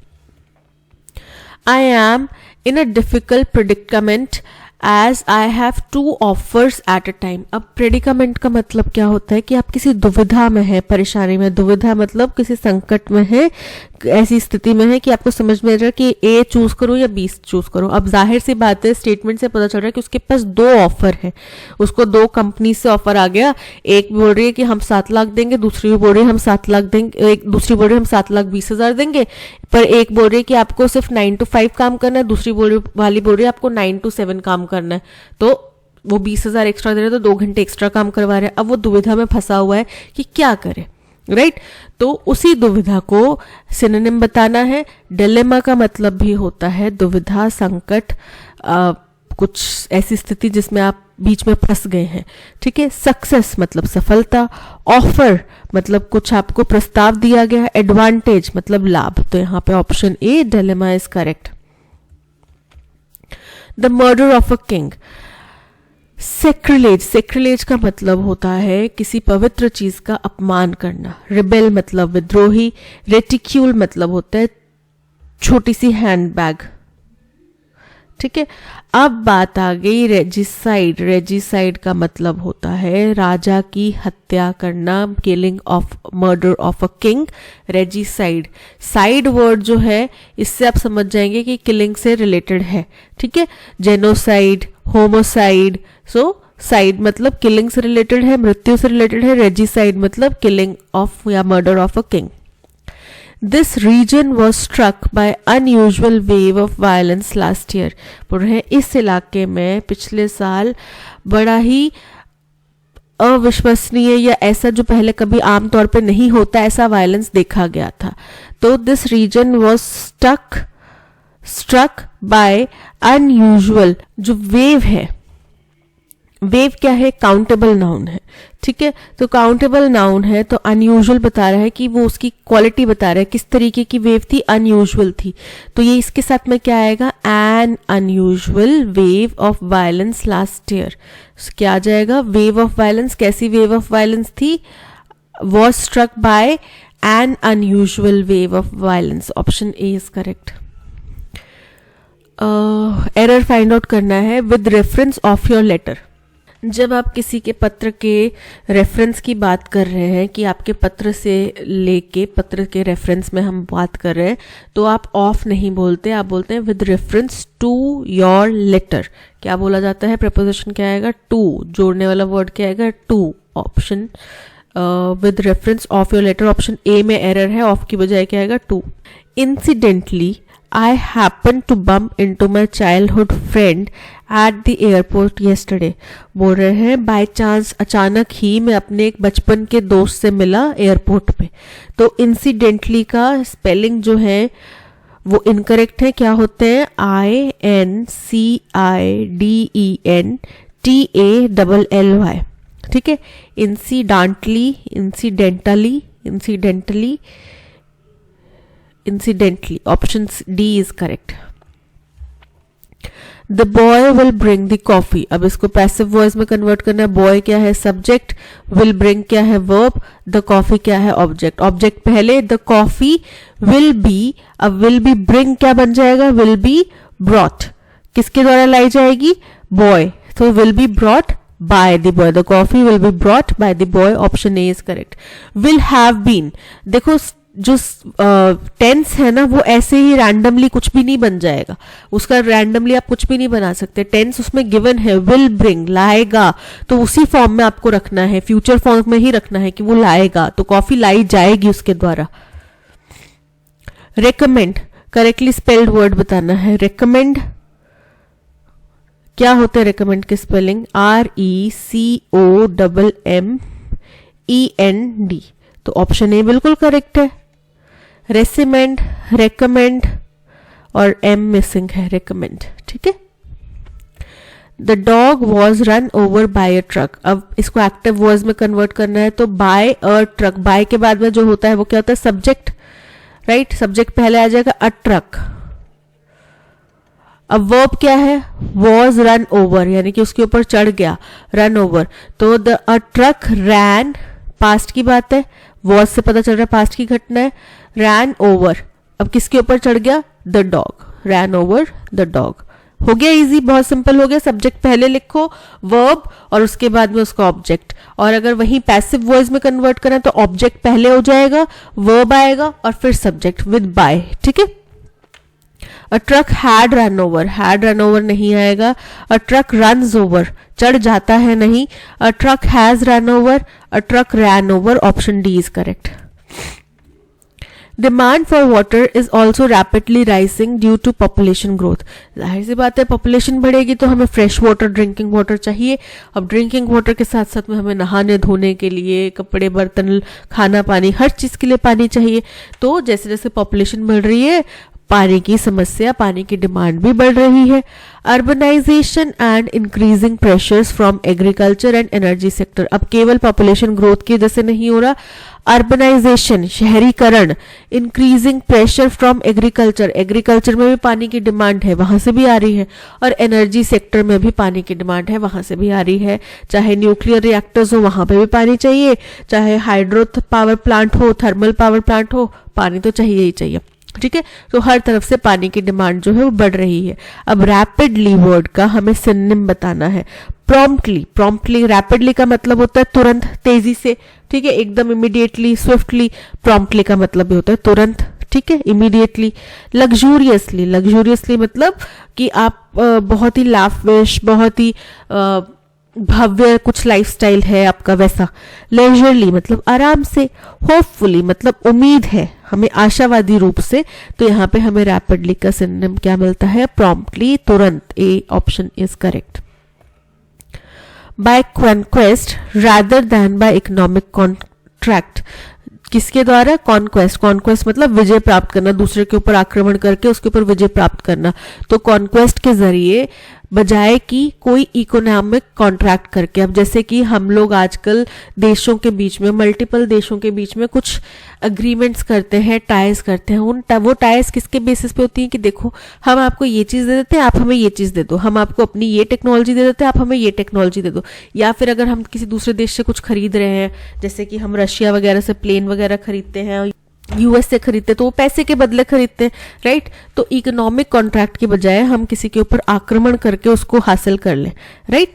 I am in a difficult predicament as I have 2 offers at a time. अब प्रेडिकामेंट का मतलब क्या होता है कि आप किसी दुविधा में है, परेशानी में। दुविधा मतलब किसी संकट में है, ऐसी स्थिति में है कि आपको समझ में आ रहा है कि ए चूज करो या बी चूज करो। अब जाहिर सी बात है, स्टेटमेंट से पता चल रहा है कि उसके पास 2 ऑफर है, उसको 2 कंपनी से ऑफर आ गया। एक बोल रही है कि हम 7 लाख देंगे, दूसरी बोल रही है हम 7 लाख देंगे, एक दूसरी बोल रही है हम 7,20,000 देंगे। पर एक बोल रही है कि आपको सिर्फ 9 to 5 काम करना है, दूसरी वाली बोल रही है आपको 9 to 7 काम करना है। तो वो 20,000 एक्स्ट्रा दे रहे, तो 2 घंटे एक्स्ट्रा काम करवा रहे हैं। अब वो दुविधा में फंसा हुआ है कि क्या करे, राइट। तो उसी दुविधा को सिनोनिम बताना है। डिलेमा का मतलब भी होता है दुविधा, संकट, कुछ ऐसी स्थिति जिसमें आप बीच में फंस गए हैं, ठीक है। सक्सेस मतलब सफलता, ऑफर मतलब कुछ आपको प्रस्ताव दिया गया है, एडवांटेज मतलब लाभ। तो यहाँ पे option A dilemma is correct. The murder of a king, sacrilege, sacrilege का मतलब होता है किसी पवित्र चीज का अपमान करना। रिबेल मतलब विद्रोही, रेटिक्यूल मतलब होता है छोटी सी हैंडबैग, ठीक है। अब बात आ गई रेजिसाइड। रेजिसाइड का मतलब होता है राजा की हत्या करना, killing of, murder of a king, regicide. Side word जो है इससे आप समझ जाएंगे कि किलिंग से रिलेटेड है, ठीक है। Genocide, homicide. सो साइड मतलब किलिंग से रिलेटेड है, मृत्यु से रिलेटेड है। रेजिसाइड मतलब किलिंग ऑफ या murder of a king. This region was struck by unusual wave of violence last year. बोल रहे हैं इस इलाके में पिछले साल बड़ा ही अविश्वसनीय या ऐसा जो पहले कभी आमतौर पे नहीं होता ऐसा वायलेंस देखा गया था। तो this reason was struck by unusual, जो वेव है, वेव क्या है, काउंटेबल नाउन है, ठीक है। तो काउंटेबल नाउन है तो अनयूजुअल बता रहा है कि वो उसकी क्वालिटी बता रहा है, किस तरीके की वेव थी, अनयूजुअल थी। तो ये इसके साथ में क्या आएगा, an unusual wave of violence last year. क्या आ जाएगा, वेव ऑफ वायलेंस। कैसी वेव ऑफ वायलेंस थी, was struck by an unusual wave of violence. Option A is correct. Error find out करना है with reference of your letter. जब आप किसी के पत्र के रेफरेंस की बात कर रहे हैं कि आपके पत्र से लेके पत्र के रेफरेंस में हम बात कर रहे हैं, तो आप ऑफ नहीं बोलते, आप बोलते हैं with reference to your letter. क्या बोला जाता है, प्रपोजिशन क्या आएगा, टू, जोड़ने वाला वर्ड क्या आएगा, to. Option with reference of your letter, option A में एरर है, ऑफ की बजाय क्या आएगा, to. Incidentally I happened to bump into my childhood friend at the airport yesterday. बोल रहे हैं बाय चांस, अचानक ही मैं अपने एक बचपन के दोस्त से मिला एयरपोर्ट पे। तो इंसिडेंटली का स्पेलिंग जो है वो इनकरेक्ट है। क्या होते हैं, INCIDENTALLY, ठीक है। Incidentally, incidentally, incidentally, incidentally. Option D is correct. The boy will bring the coffee. अब इसको पैसिव वॉइस में कन्वर्ट करना है। boy क्या है, सब्जेक्ट, will bring क्या है, verb, the coffee क्या है, ऑब्जेक्ट। ऑब्जेक्ट पहले, the coffee will be, अब will be bring क्या बन जाएगा, will be brought, किसके द्वारा लाई जाएगी, boy, so will be brought by the boy. The coffee will be brought by the boy. Option A is correct. Will have been, देखो जो टेंस है ना वो ऐसे ही रैंडमली कुछ भी नहीं बन जाएगा, उसका रैंडमली आप कुछ भी नहीं बना सकते। टेंस उसमें गिवन है, विल ब्रिंग, लाएगा, तो उसी फॉर्म में आपको रखना है, फ्यूचर फॉर्म में ही रखना है कि वो लाएगा, तो कॉफी लाई जाएगी उसके द्वारा। रेकमेंड, करेक्टली स्पेल्ड वर्ड बताना है। रेकमेंड क्या होता है, रेकमेंड की स्पेलिंग RECOMMEND। तो ऑप्शन ए बिल्कुल करेक्ट है। रेसिमेंड, रेकमेंड और एम मिसिंग है, रेकमेंड, ठीक है। The dog was run over by a truck. अब इसको एक्टिव वॉइस में कन्वर्ट करना है, तो बाय अ ट्रक, बाय के बाद में जो होता है वो क्या होता है, सब्जेक्ट, राइट। सब्जेक्ट पहले आ जाएगा, अ ट्रक। अब वर्ब क्या है, वॉज रन ओवर, यानी कि उसके ऊपर चढ़ गया, रन ओवर। तो the a truck ran, past की बात है, वॉज से पता चल रहा है पास्ट की घटना है, रैन ओवर, अब किसके ऊपर चढ़ गया, the dog, rain over the dog. हो गया इजी, बहुत सिंपल हो गया। सब्जेक्ट पहले लिखो, वर्ब और उसके बाद में उसका ऑब्जेक्ट। और अगर वही पैसिव वॉइस में कन्वर्ट करें तो ऑब्जेक्ट पहले हो जाएगा, वर्ब आएगा और फिर सब्जेक्ट विद बाय, ठीक है। अ ट्रक हैड रन ओवर नहीं आएगा। अ ट्रक रन्स ओवर, चढ़ जाता है नहीं। A truck has run over, a truck ran over, option D is correct. Demand for water is also rapidly rising due to population growth. जाहिर सी बात है, पॉपुलेशन बढ़ेगी तो हमें फ्रेश वाटर, ड्रिंकिंग वाटर चाहिए। अब ड्रिंकिंग वाटर के साथ साथ में हमें नहाने धोने के लिए, कपड़े बर्तन, खाना पानी, हर चीज के लिए पानी चाहिए। तो जैसे जैसे पॉपुलेशन बढ़ रही है, पानी की समस्या, पानी की डिमांड भी बढ़ रही है। Urbanization and increasing pressures from agriculture and energy sector. अब केवल पॉपुलेशन ग्रोथ की वजह से नहीं हो रहा, अर्बनाइजेशन, शहरीकरण, increasing pressure from agriculture, agriculture में भी पानी की डिमांड है, वहां से भी आ रही है। और एनर्जी सेक्टर में भी पानी की डिमांड है, वहां से भी आ रही है। चाहे न्यूक्लियर रिएक्टर्स हो, वहां पे भी पानी चाहिए। चाहे हाइड्रो पावर प्लांट हो, थर्मल पावर प्लांट हो, पानी तो चाहिए ही चाहिए, ठीक है। तो हर तरफ से पानी की डिमांड जो है वो बढ़ रही है। अब रैपिडली वर्ड का हमें सिनोनिम बताना है। प्रॉम्प्टली, रैपिडली का मतलब होता है तुरंत, तेजी से, ठीक है, एकदम, इमीडिएटली, स्विफ्टली। प्रॉम्प्टली का मतलब भी होता है तुरंत, ठीक है, इमीडिएटली। लग्जूरियसली मतलब कि आप बहुत ही लाविश, बहुत ही भव्य कुछ लाइफस्टाइल है आपका, वैसा। लेजरली मतलब आराम से। होपफुली मतलब उम्मीद है, हमें आशावादी रूप से। तो यहाँ पे हमें रैपिडली का सिनोनिम क्या मिलता है? प्रॉम्प्टली, तुरंत। A option is correct. By conquest rather than by economic contract. किसके द्वारा? कॉन्क्वेस्ट मतलब विजय प्राप्त करना, दूसरे के ऊपर आक्रमण करके उसके ऊपर विजय प्राप्त करना। तो कॉन्क्वेस्ट के जरिए बजाय कि कोई इकोनॉमिक कॉन्ट्रैक्ट करके। अब जैसे कि हम लोग आजकल देशों के बीच में, मल्टीपल देशों के बीच में कुछ अग्रीमेंट्स करते हैं, टाइज करते हैं। वो टाइज किसके बेसिस पे होती हैं कि देखो, हम आपको ये चीज दे देते हैं, आप हमें ये चीज दे दो। हम आपको अपनी ये टेक्नोलॉजी दे देते हैं, आप हमें ये टेक्नोलॉजी दे दो। या फिर अगर हम किसी दूसरे देश से कुछ खरीद रहे हैं, जैसे कि हम रशिया वगैरह से प्लेन वगैरह खरीदते हैं, यूएस से खरीदते, तो वो पैसे के बदले खरीदते हैं, राइट। तो इकोनॉमिक कॉन्ट्रैक्ट के बजाय हम किसी के ऊपर आक्रमण करके उसको हासिल कर लें, right.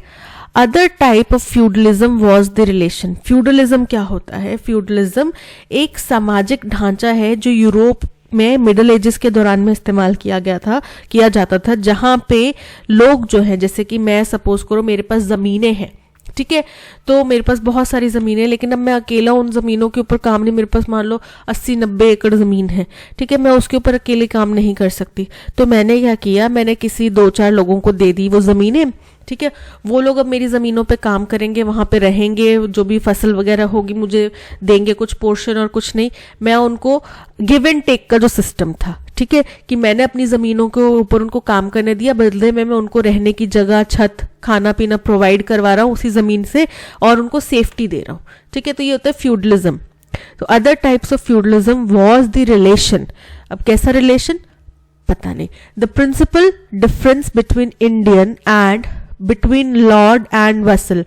Other type of feudalism was the relation. Feudalism क्या होता है? फ्यूडलिज्म एक सामाजिक ढांचा है जो यूरोप में मिडिल एजेस के दौरान में इस्तेमाल किया जाता था, जहां पे लोग जो है, जैसे कि मैं सपोज करो मेरे पास जमीनें हैं, ठीक है, तो मेरे पास बहुत सारी जमीनें, लेकिन अब मैं अकेला उन जमीनों के ऊपर काम नहीं, मेरे पास मान लो 80-90 एकड़ जमीन है, ठीक है, मैं उसके ऊपर अकेले काम नहीं कर सकती। तो मैंने क्या किया, मैंने किसी 2-4 लोगों को दे दी वो जमीनें, ठीक है। वो लोग अब मेरी जमीनों पे काम करेंगे, वहां पे रहेंगे, जो भी फसल वगैरह होगी मुझे देंगे कुछ पोर्शन और कुछ नहीं। मैं उनको गिव एंड टेक का जो सिस्टम था, ठीक है, कि मैंने अपनी जमीनों के ऊपर उनको काम करने दिया, बदले में मैं उनको रहने की जगह, छत, खाना पीना प्रोवाइड करवा रहा हूँ उसी जमीन से, और उनको सेफ्टी दे रहा हूँ, ठीक है। तो ये होता है फ्यूडलिज्म। तो other types of feudalism was the relation. अब कैसा रिलेशन पता नहीं। The principal difference between lord and vassal.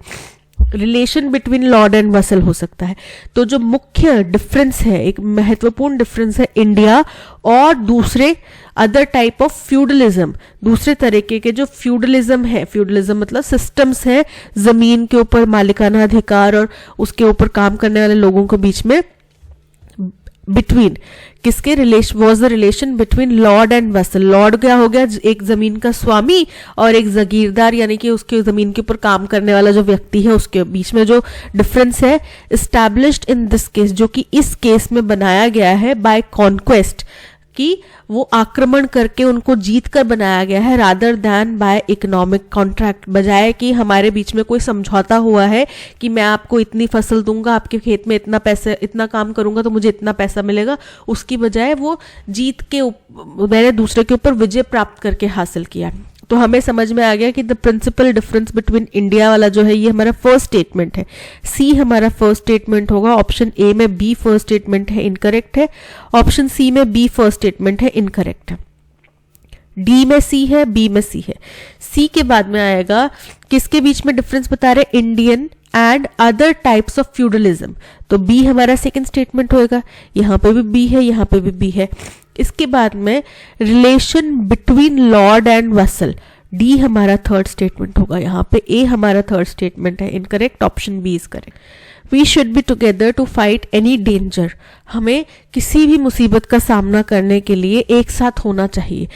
Relation between lord and vassal हो सकता है। तो जो मुख्य डिफरेंस है, एक महत्वपूर्ण डिफरेंस है इंडिया और दूसरे अदर टाइप ऑफ फ्यूडलिज्म, दूसरे तरीके के जो फ्यूडलिज्म है, फ्यूडलिज्म मतलब सिस्टम्स है जमीन के ऊपर मालिकाना अधिकार और उसके ऊपर काम करने वाले लोगों के बीच में, बिटवीन किसके relation, was the relation between lord and vassal. Lord क्या हो गया? एक जमीन का स्वामी, और एक जागीरदार यानी कि उसके जमीन के ऊपर काम करने वाला जो व्यक्ति है, उसके बीच में जो डिफरेंस है, एस्टैब्लिश्ड इन दिस केस, जो कि इस केस में बनाया गया है बाय कॉन्क्वेस्ट, कि वो आक्रमण करके उनको जीत कर बनाया गया है, rather than by economic contract, बजाय कि हमारे बीच में कोई समझौता हुआ है कि मैं आपको इतनी फसल दूंगा, आपके खेत में इतना पैसे, इतना काम करूंगा तो मुझे इतना पैसा मिलेगा। उसकी बजाय वो जीत के मैंने दूसरे के ऊपर विजय प्राप्त करके हासिल किया। तो हमें समझ में आ गया कि the principal difference between India वाला जो है, ये हमारा फर्स्ट स्टेटमेंट है। सी हमारा फर्स्ट स्टेटमेंट होगा। ऑप्शन ए में बी फर्स्ट स्टेटमेंट है, इनकरेक्ट है। ऑप्शन सी में बी फर्स्ट स्टेटमेंट है, इनकरेक्ट है। डी में सी है, बी में सी है। सी के बाद में आएगा किसके बीच में डिफरेंस बता रहे? Indian and other types of feudalism. तो बी हमारा सेकंड स्टेटमेंट होएगा। यहां पे भी बी है, यहां पे भी बी है। इसके बाद में relation between lord and vassal. D हमारा थर्ड स्टेटमेंट होगा यहाँ पे, ए हमारा थर्ड स्टेटमेंट है incorrect, option B is correct. We should be together to fight any danger, हमें किसी भी मुसीबत का सामना करने के लिए एक साथ होना चाहिए,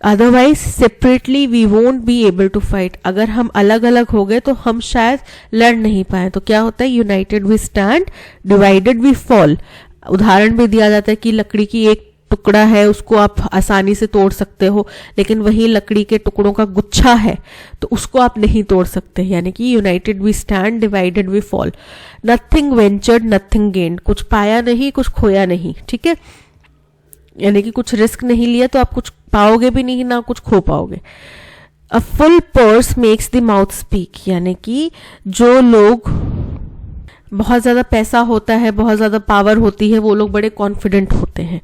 otherwise separately we won't be able to fight, अगर हम अलग अलग हो गए तो हम शायद लड़ नहीं पाए। तो क्या होता है, united we stand, divided we fall. उदाहरण भी दिया जाता है कि लकड़ी की एक टुकड़ा है उसको आप आसानी से तोड़ सकते हो, लेकिन वही लकड़ी के टुकड़ों का गुच्छा है तो उसको आप नहीं तोड़ सकते, यानी कि united we stand, divided we fall. Nothing ventured nothing gained, कुछ पाया नहीं कुछ खोया नहीं, ठीक है, यानी कि कुछ रिस्क नहीं लिया तो आप कुछ पाओगे भी नहीं ना कुछ खो पाओगे। A full purse makes the mouth speak, यानी कि जो लोग बहुत ज्यादा पैसा होता है, बहुत ज्यादा पावर होती है, वो लोग बड़े कॉन्फिडेंट होते हैं।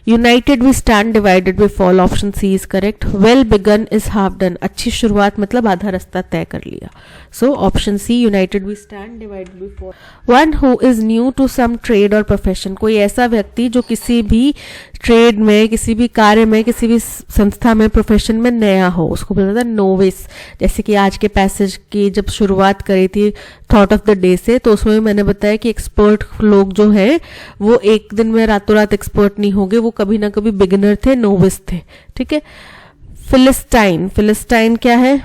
United we stand, divided we fall, option C is correct. Well begun is half done, अच्छी शुरुआत मतलब आधा रास्ता तय कर लिया। So option C, united we stand, divided we fall. One who is new to some trade और प्रोफेशन, कोई ऐसा व्यक्ति जो किसी भी ट्रेड में, किसी भी कार्य में, किसी भी संस्था में, प्रोफेशन में नया हो, उसको बोला जाता है नोविस। जैसे कि आज के पैसेज की जब शुरुआत करी थी थॉट ऑफ द डे से, तो उसमें मैंने बताया कि एक्सपर्ट लोग जो है वो एक दिन में रातों रात एक्सपर्ट नहीं होंगे, वो कभी ना कभी बिगिनर थे, नोविस थे, ठीक है। फिलिस्टाइन, फिलिस्टाइन क्या है,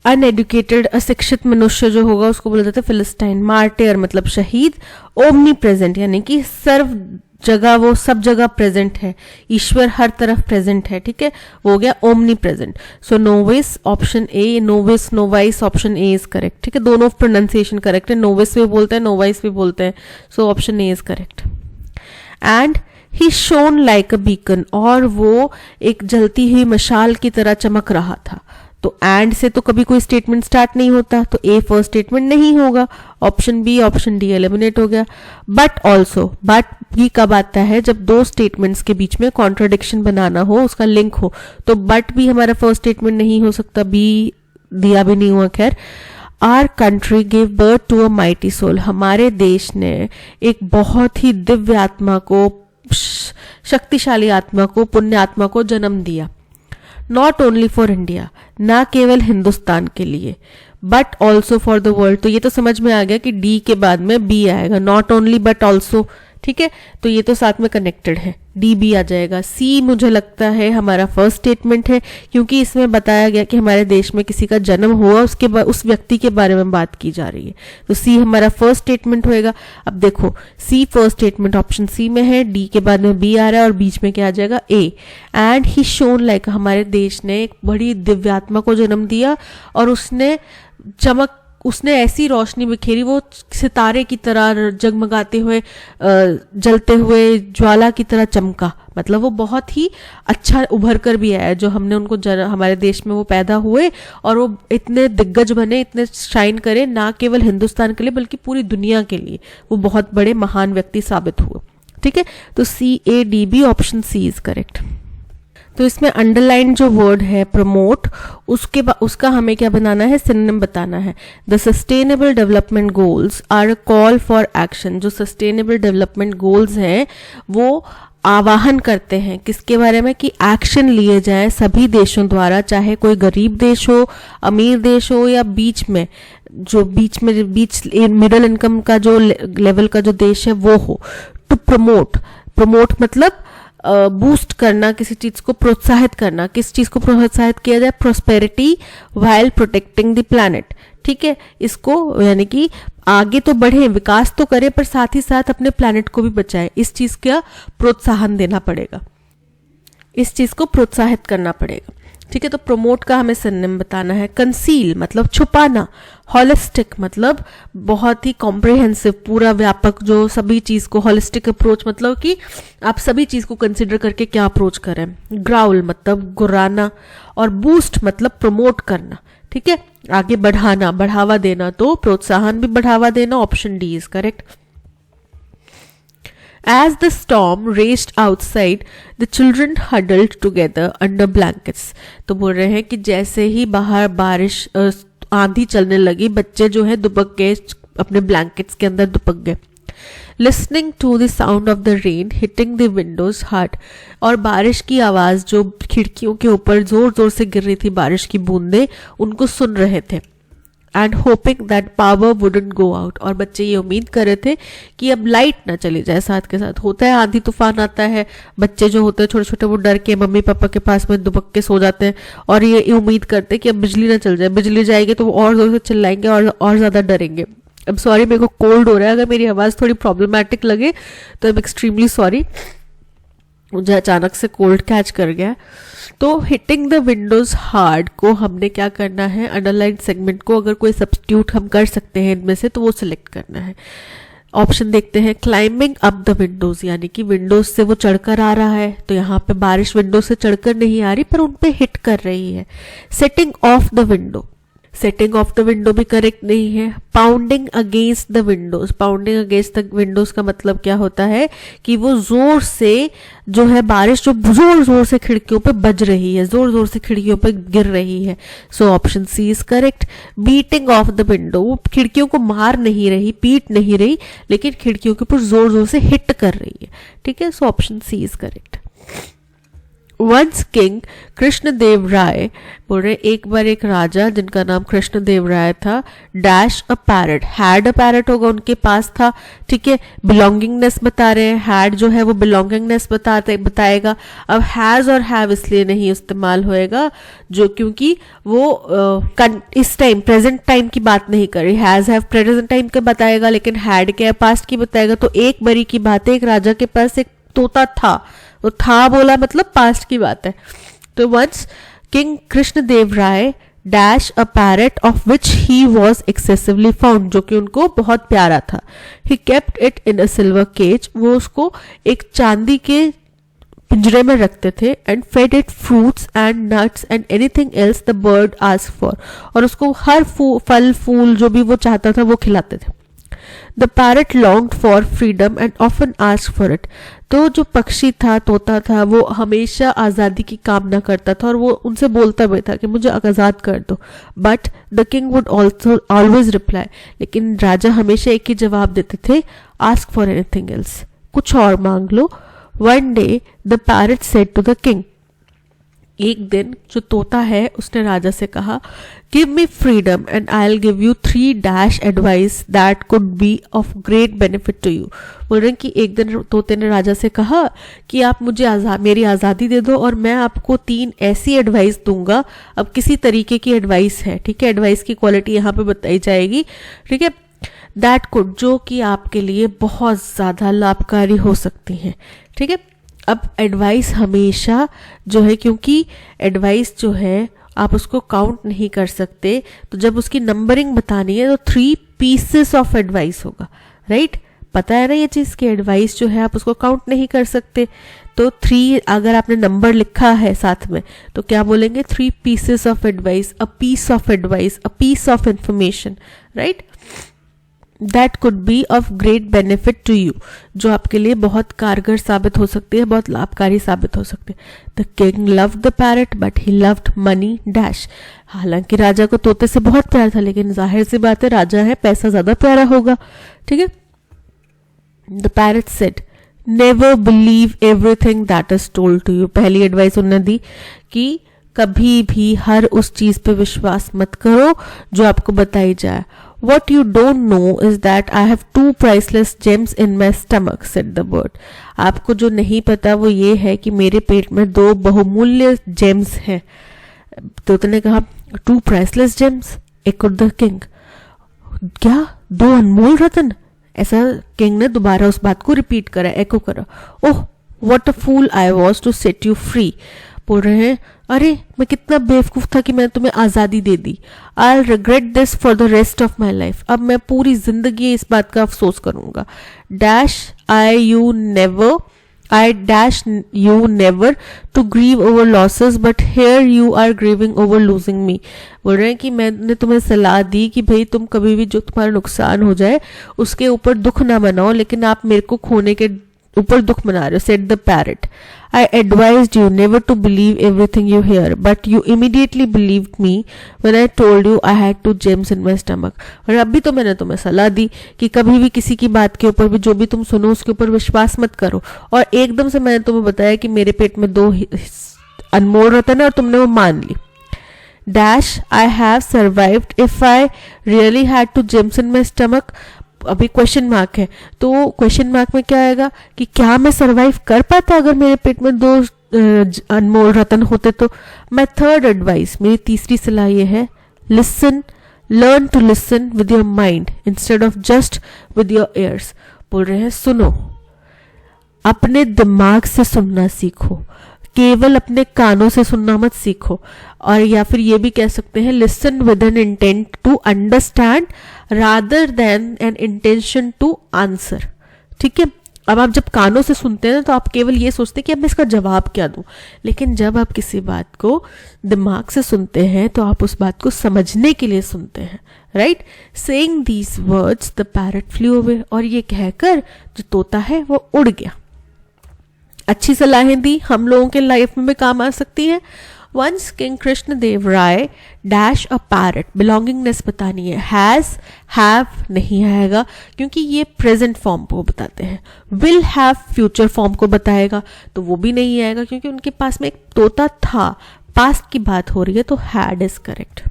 अनएडुकेटेड, अशिक्षित मनुष्य जो होगा उसको बोला जाता है फिलिस्टाइन। मार्टियर मतलब शहीद। ओमनी प्रेजेंट यानी कि सर्व जगह, वो सब जगह प्रेजेंट है, ईश्वर हर तरफ प्रेजेंट है, ठीक है, वो हो गया omni present. So novice option A, novice novice option A is correct, ठीक है, दोनों प्रोनाउंसिएशन करेक्ट है, नोविस भी बोलते हैं नोवाइस भी बोलते हैं, so option A is correct. And he shown like a beacon, और वो एक जलती हुई मशाल की तरह चमक रहा था। तो एंड से तो कभी कोई स्टेटमेंट स्टार्ट नहीं होता, तो ए फर्स्ट स्टेटमेंट नहीं होगा, option B, option D eliminate हो गया। बट ऑल्सो, बट भी कब आता है, जब दो स्टेटमेंट्स के बीच में कॉन्ट्राडिक्शन बनाना हो, उसका लिंक हो, तो बट भी हमारा फर्स्ट स्टेटमेंट नहीं हो सकता, बी दिया भी नहीं हुआ। खैर, our country give birth to a mighty soul, हमारे देश ने एक बहुत ही दिव्य आत्मा को, शक्तिशाली आत्मा को, पुण्य आत्मा को जन्म दिया। नॉट ओनली फॉर इंडिया, ना केवल हिंदुस्तान के लिए, but also for the world. तो ये तो समझ में आ गया कि डी के बाद में बी आएगा, नॉट ओनली बट ऑल्सो, ठीक है, तो ये तो साथ में कनेक्टेड है, डी बी आ जाएगा। सी मुझे लगता है हमारा फर्स्ट स्टेटमेंट है, क्योंकि इसमें बताया गया कि हमारे देश में किसी का जन्म हुआ, उसके बाद उस व्यक्ति के बारे में बात की जा रही है, तो सी हमारा फर्स्ट स्टेटमेंट होएगा। अब देखो, सी फर्स्ट स्टेटमेंट ऑप्शन सी में है, डी के बाद में बी आ रहा है और बीच में क्या आ जाएगा, ए। एंड ही शोन लाइक, हमारे देश ने एक बड़ी दिव्यात्मा को जन्म दिया और उसने ऐसी रोशनी बिखेरी, वो सितारे की तरह जगमगाते हुए, जलते हुए ज्वाला की तरह चमका, मतलब वो बहुत ही अच्छा उभर कर भी आया, जो हमने उनको हमारे देश में वो पैदा हुए और वो इतने दिग्गज बने, इतने शाइन करे, ना केवल हिंदुस्तान के लिए बल्कि पूरी दुनिया के लिए वो बहुत बड़े महान व्यक्ति साबित हुए, ठीक है। तो C, A, D, B, option C is correct. तो इसमें अंडरलाइन जो वर्ड है प्रमोट, उसका हमें क्या बनाना है, सिनोनिम बताना है। The sustainable development goals are a call for action, जो सस्टेनेबल डेवलपमेंट गोल्स हैं वो आवाहन करते हैं किसके बारे में, कि एक्शन लिए जाए सभी देशों द्वारा, चाहे कोई गरीब देश हो, अमीर देश हो, या बीच में मिडिल इनकम का जो लेवल का जो देश है वो हो। टू प्रमोट मतलब बूस्ट करना, किसी चीज को प्रोत्साहित करना। किस चीज को प्रोत्साहित किया जाए, prosperity while protecting the planet, ठीक है, इसको यानी कि आगे तो बढ़े, विकास तो करे, पर साथ ही साथ अपने प्लैनेट को भी बचाए, इस चीज का प्रोत्साहन देना पड़ेगा, इस चीज को प्रोत्साहित करना पड़ेगा, ठीक है। तो प्रमोट का हमें सिनोनिम बताना है। कंसील मतलब छुपाना। होलिस्टिक मतलब बहुत ही कॉम्प्रिहेंसिव, पूरा व्यापक, जो सभी चीज को, होलिस्टिक अप्रोच मतलब कि आप सभी चीज को कंसिडर करके क्या अप्रोच करें। ग्राउल मतलब गुर्राना, और बूस्ट मतलब प्रमोट करना, ठीक है, आगे बढ़ाना, बढ़ावा देना, तो प्रोत्साहन भी बढ़ावा देना, option D is correct. As the storm raged outside, the children huddled together under blankets. तो बोल रहे हैं कि जैसे ही बाहर बारिश आंधी चलने लगी, बच्चे जो है दुबक गए, अपने ब्लैंकेट्स के अंदर दुबक गए। Listening to the sound of the rain hitting the windows hard, और बारिश की आवाज़ जो खिड़कियों के ऊपर ज़ोर ज़ोर से गिर रही थी, बारिश की बूंदें, उनको सुन रहे थे। And hoping that power wouldn't go out, और बच्चे ये उम्मीद कर रहे थे कि अब लाइट ना चली जाए। साथ के साथ होता है आंधी तूफान आता है, बच्चे जो होते हैं छोटे छोटे वो डर के मम्मी पापा के पास में दुबक के सो जाते हैं और ये उम्मीद करते हैं कि अब बिजली ना चल जाए, बिजली जाएगी तो वो और जोर से चिल्लाएंगे और ज़्यादा डरेंगे। अब सॉरी, मेरे को कोल्ड हो रहा है, अगर मेरी आवाज़ थोड़ी प्रॉब्लमैटिक लगे तो आई एम एक्सट्रीमली सॉरी, मुझे अचानक से कोल्ड कैच कर गया। तो हिटिंग द विंडोज हार्ड को हमने क्या करना है, अंडरलाइन सेगमेंट को अगर कोई सब्स्टिट्यूट हम कर सकते हैं इनमें से तो वो सिलेक्ट करना है। ऑप्शन देखते हैं, क्लाइंबिंग अप द विंडोज, यानी कि विंडोज से वो चढ़कर आ रहा है, तो यहाँ पे बारिश विंडोज से चढ़कर नहीं आ रही पर उन पे हिट कर रही है। Setting of the window, setting of the window भी करेक्ट नहीं है। Pounding against the Windows, pounding against the Windows का मतलब क्या होता है कि वो जोर से जो है बारिश जो जोर जोर से खिड़कियों पे बज रही है, जोर जोर से खिड़कियों पे गिर रही है। So option C is correct. Beating of the window, वो खिड़कियों को मार नहीं रही, पीट नहीं रही, लेकिन खिड़कियों के ऊपर जोर जोर से हिट कर रही है। ठीक है, so option C is correct. Once king Krishnadeva Raya, बोल रहे एक बार एक राजा जिनका नाम कृष्णदेव राय था, dash a parrot, had a parrot होगा उनके पास था। ठीक है, बिलोंगिंगनेस बता रहे हैं, हैड जो है वो बिलोंगिंगनेस बताएगा। अब हैज और हैव इसलिए नहीं इस्तेमाल होएगा जो क्योंकि वो इस टाइम प्रेजेंट टाइम की बात नहीं कर रही। हैज हैव प्रेजेंट टाइम के बताएगा, लेकिन हैड क्या पास्ट की बताएगा। तो एक बारी की बात है, एक राजा के पास एक तोता था, तो था बोला मतलब पास्ट की बात है। तो once king Krishnadeva Raya dash a parrot of which he was excessively found, जो कि उनको बहुत प्यारा था। He kept it in a silver cage, वो उसको एक चांदी के पिंजरे में रखते थे। And fed it fruits and nuts and anything else the bird asked for, और उसको हर फल फूल जो भी वो चाहता था वो खिलाते थे। The parrot longed for freedom and often asked for it. तो जो पक्षी था, तोता था, वो हमेशा आज़ादी की कामना करता था और वो उनसे बोलता भी था कि मुझे आज़ाद कर दो। But the king would also always reply, लेकिन राजा हमेशा एक ही जवाब देते थे, ask for anything else, कुछ और मांग लो। One day the parrot said to the king, एक दिन जो तोता है उसने राजा से कहा, give me freedom and I will give you 3 dash advice that could be of great benefit to you. बोल रहे हैं कि एक दिन तोते ने राजा से कहा कि आप मुझे मेरी आज़ादी दे दो और मैं आपको 3 ऐसी एडवाइस दूंगा। अब किसी तरीके की एडवाइस है, ठीक है, एडवाइस की क्वालिटी यहाँ पे बताई जाएगी। ठीक है, दैट कुड, जो कि आपके लिए बहुत ज़्यादा लाभकारी हो सकती हैं। ठीक है, अब एडवाइस हमेशा जो है, क्योंकि एडवाइस जो है आप उसको काउंट नहीं कर सकते, तो जब उसकी नंबरिंग बतानी है तो 3 पीसेस ऑफ एडवाइस होगा। राइट, पता है ना ये चीज़ की एडवाइस जो है आप उसको काउंट नहीं कर सकते। तो 3 अगर आपने नंबर लिखा है साथ में तो क्या बोलेंगे, 3 pieces of advice, a piece of advice, a piece of information. Right, that could be of great benefit to you, जो आपके लिए बहुत कारगर साबित हो सकती है, बहुत लाभकारी साबित हो सकती है। The king loved the parrot but he loved money dash, हालांकि राजा को तोते से बहुत प्यार था, लेकिन जाहिर सी बात है राजा है, पैसा ज्यादा प्यारा होगा। ठीक है, the parrot said, never believe everything that is told to you, पहली एडवाइस उन्होंने दी कि कभी भी हर उस चीज पे विश्वास मत करो जो आपको बताई जाए। What you don't know is that I have 2 priceless gems in my stomach, said the bird. आपको जो नहीं पता वो ये है कि मेरे पेट में 2 बहुमूल्य जेम्स हैं। तोते ने कहा, 2 priceless gems, echoed the king. क्या 2 अनमोल रत्न? ऐसा किंग ने दोबारा उस बात को रिपीट करा, एको करा। ओह, what a fool I was to set you free. बोल रहे हैं, अरे मैं कितना बेवकूफ था कि मैंने तुम्हें आज़ादी दे दी। I regret this for the rest of my life, अब मैं पूरी जिंदगी इस बात का अफसोस करूंगा। Dash I dash you never to grieve over losses, but here you are grieving over losing me. बोल रहे हैं कि मैंने तुम्हें सलाह दी कि भाई तुम कभी भी जो तुम्हारा नुकसान हो जाए उसके ऊपर दुख ना मनाओ, लेकिन आप मेरे को खोने के ऊपर दुख मना रहे हो. Said the parrot, I advised you never to believe everything you hear but you immediately believed me when I told you I had 2 gems in my stomach. और अभी तो मैंने तुम्हें सलाह दी कि कभी भी किसी की बात के ऊपर भी जो भी तुम सुनो उसके ऊपर विश्वास मत करो. और एकदम से मैंने तुम्हें बताया कि मेरे पेट में 2 अनमोल रतन है और तुमने वो मान ली. Dash I have survived if I really had 2 gems in my stomach. अभी क्वेश्चन मार्क है, तो क्वेश्चन मार्क में क्या आएगा कि क्या मैं सरवाइव कर पाता अगर मेरे पेट में 2 अनमोल रतन होते. तो माई थर्ड एडवाइस, मेरी तीसरी सलाह ये है, listen, learn to listen with your mind instead of just with your ears. बोल रहे हैं सुनो, अपने दिमाग से सुनना सीखो, केवल अपने कानों से सुनना मत सीखो. और या फिर ये भी कह सकते हैं listen with an intent to understand rather than an intention to answer. ठीक है, अब आप जब कानों से सुनते हैं तो आप केवल ये सोचते हैं कि अब मैं इसका जवाब क्या दूं, लेकिन जब आप किसी बात को दिमाग से सुनते हैं तो आप उस बात को समझने के लिए सुनते हैं. Right. Saying these words the parrot flu away. और ये कहकर जो तोता है वो उड़ गया. अच्छी सलाहें दी, हम लोगों के लाइफ में भी काम आ सकती हैं. Once king Krishna Deva Raya dash a parrot, belongingness बतानी है. हैज, हैव नहीं आएगा क्योंकि ये प्रेजेंट फॉर्म को बताते हैं. विल हैव फ्यूचर फॉर्म को बताएगा तो वो भी नहीं आएगा क्योंकि उनके पास में एक तोता था. पास्ट की बात हो रही है तो had is correct.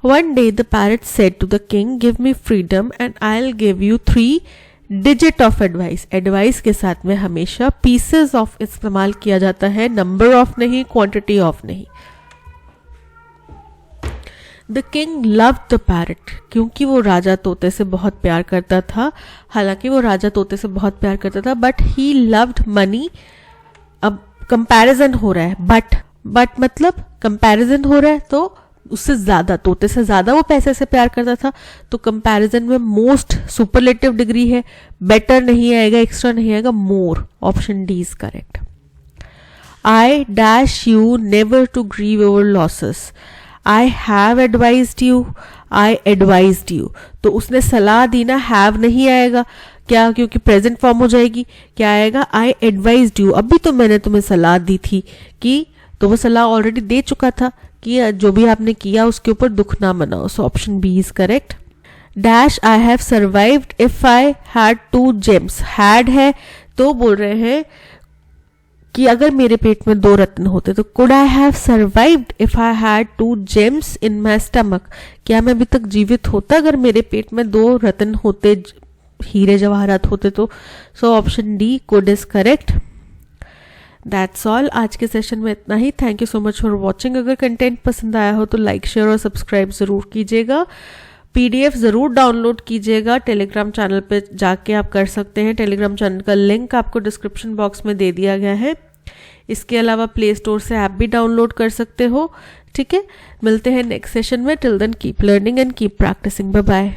One day the parrot said to the king, give me freedom and I will give you 3 digit of advice. Advice के साथ में हमेशा पीसेस ऑफ इस्तेमाल किया जाता है, नंबर ऑफ नहीं, क्वांटिटी ऑफ नहीं. The king loved the parrot, क्योंकि वो राजा तोते से बहुत प्यार करता था. हालांकि वो राजा तोते से बहुत प्यार करता था बट ही लव्ड मनी. अब कंपैरिजन हो रहा है, बट मतलब कंपैरिजन हो रहा है तो उससे ज्यादा, तोते से ज्यादा वो पैसे से प्यार करता था. तो कंपैरिजन में मोस्ट सुपरलेटिव डिग्री है, बेटर नहीं आएगा, एक्स्ट्रा नहीं आएगा, more. Option D is correct. I dash you never to grieve over losses. I have advised you, I advised you. तो उसने सलाह दी ना, हैव नहीं आएगा. क्या? क्योंकि प्रेजेंट फॉर्म हो जाएगी. क्या आएगा? आई एडवाइज्ड यू. अभी तो मैंने तुम्हें सलाह दी थी कि, तो वो सलाह ऑलरेडी दे चुका था कि जो भी आपने किया उसके ऊपर दुख ना मनाओ. So option B is correct. Dash I have survived if I had 2 gems. Had है तो बोल रहे हैं कि अगर मेरे पेट में 2 रत्न होते तो could I have survived if I had 2 gems in my stomach. क्या मैं अभी तक जीवित होता अगर मेरे पेट में 2 रत्न होते, हीरे जवाहरात होते तो. So option D could is correct. That's all. आज के सेशन में इतना ही. Thank you so much for watching. अगर कंटेंट पसंद आया हो तो लाइक, शेयर और सब्सक्राइब जरूर कीजिएगा. PDF जरूर डाउनलोड कीजिएगा. टेलीग्राम चैनल पे जाके आप कर सकते हैं. टेलीग्राम चैनल का लिंक आपको डिस्क्रिप्शन बॉक्स में दे दिया गया है. इसके अलावा प्ले स्टोर से ऐप भी डाउनलोड कर सकते हो. ठीक है, मिलते हैं नेक्स्ट सेशन में. Till then keep learning and keep practicing. Bye bye.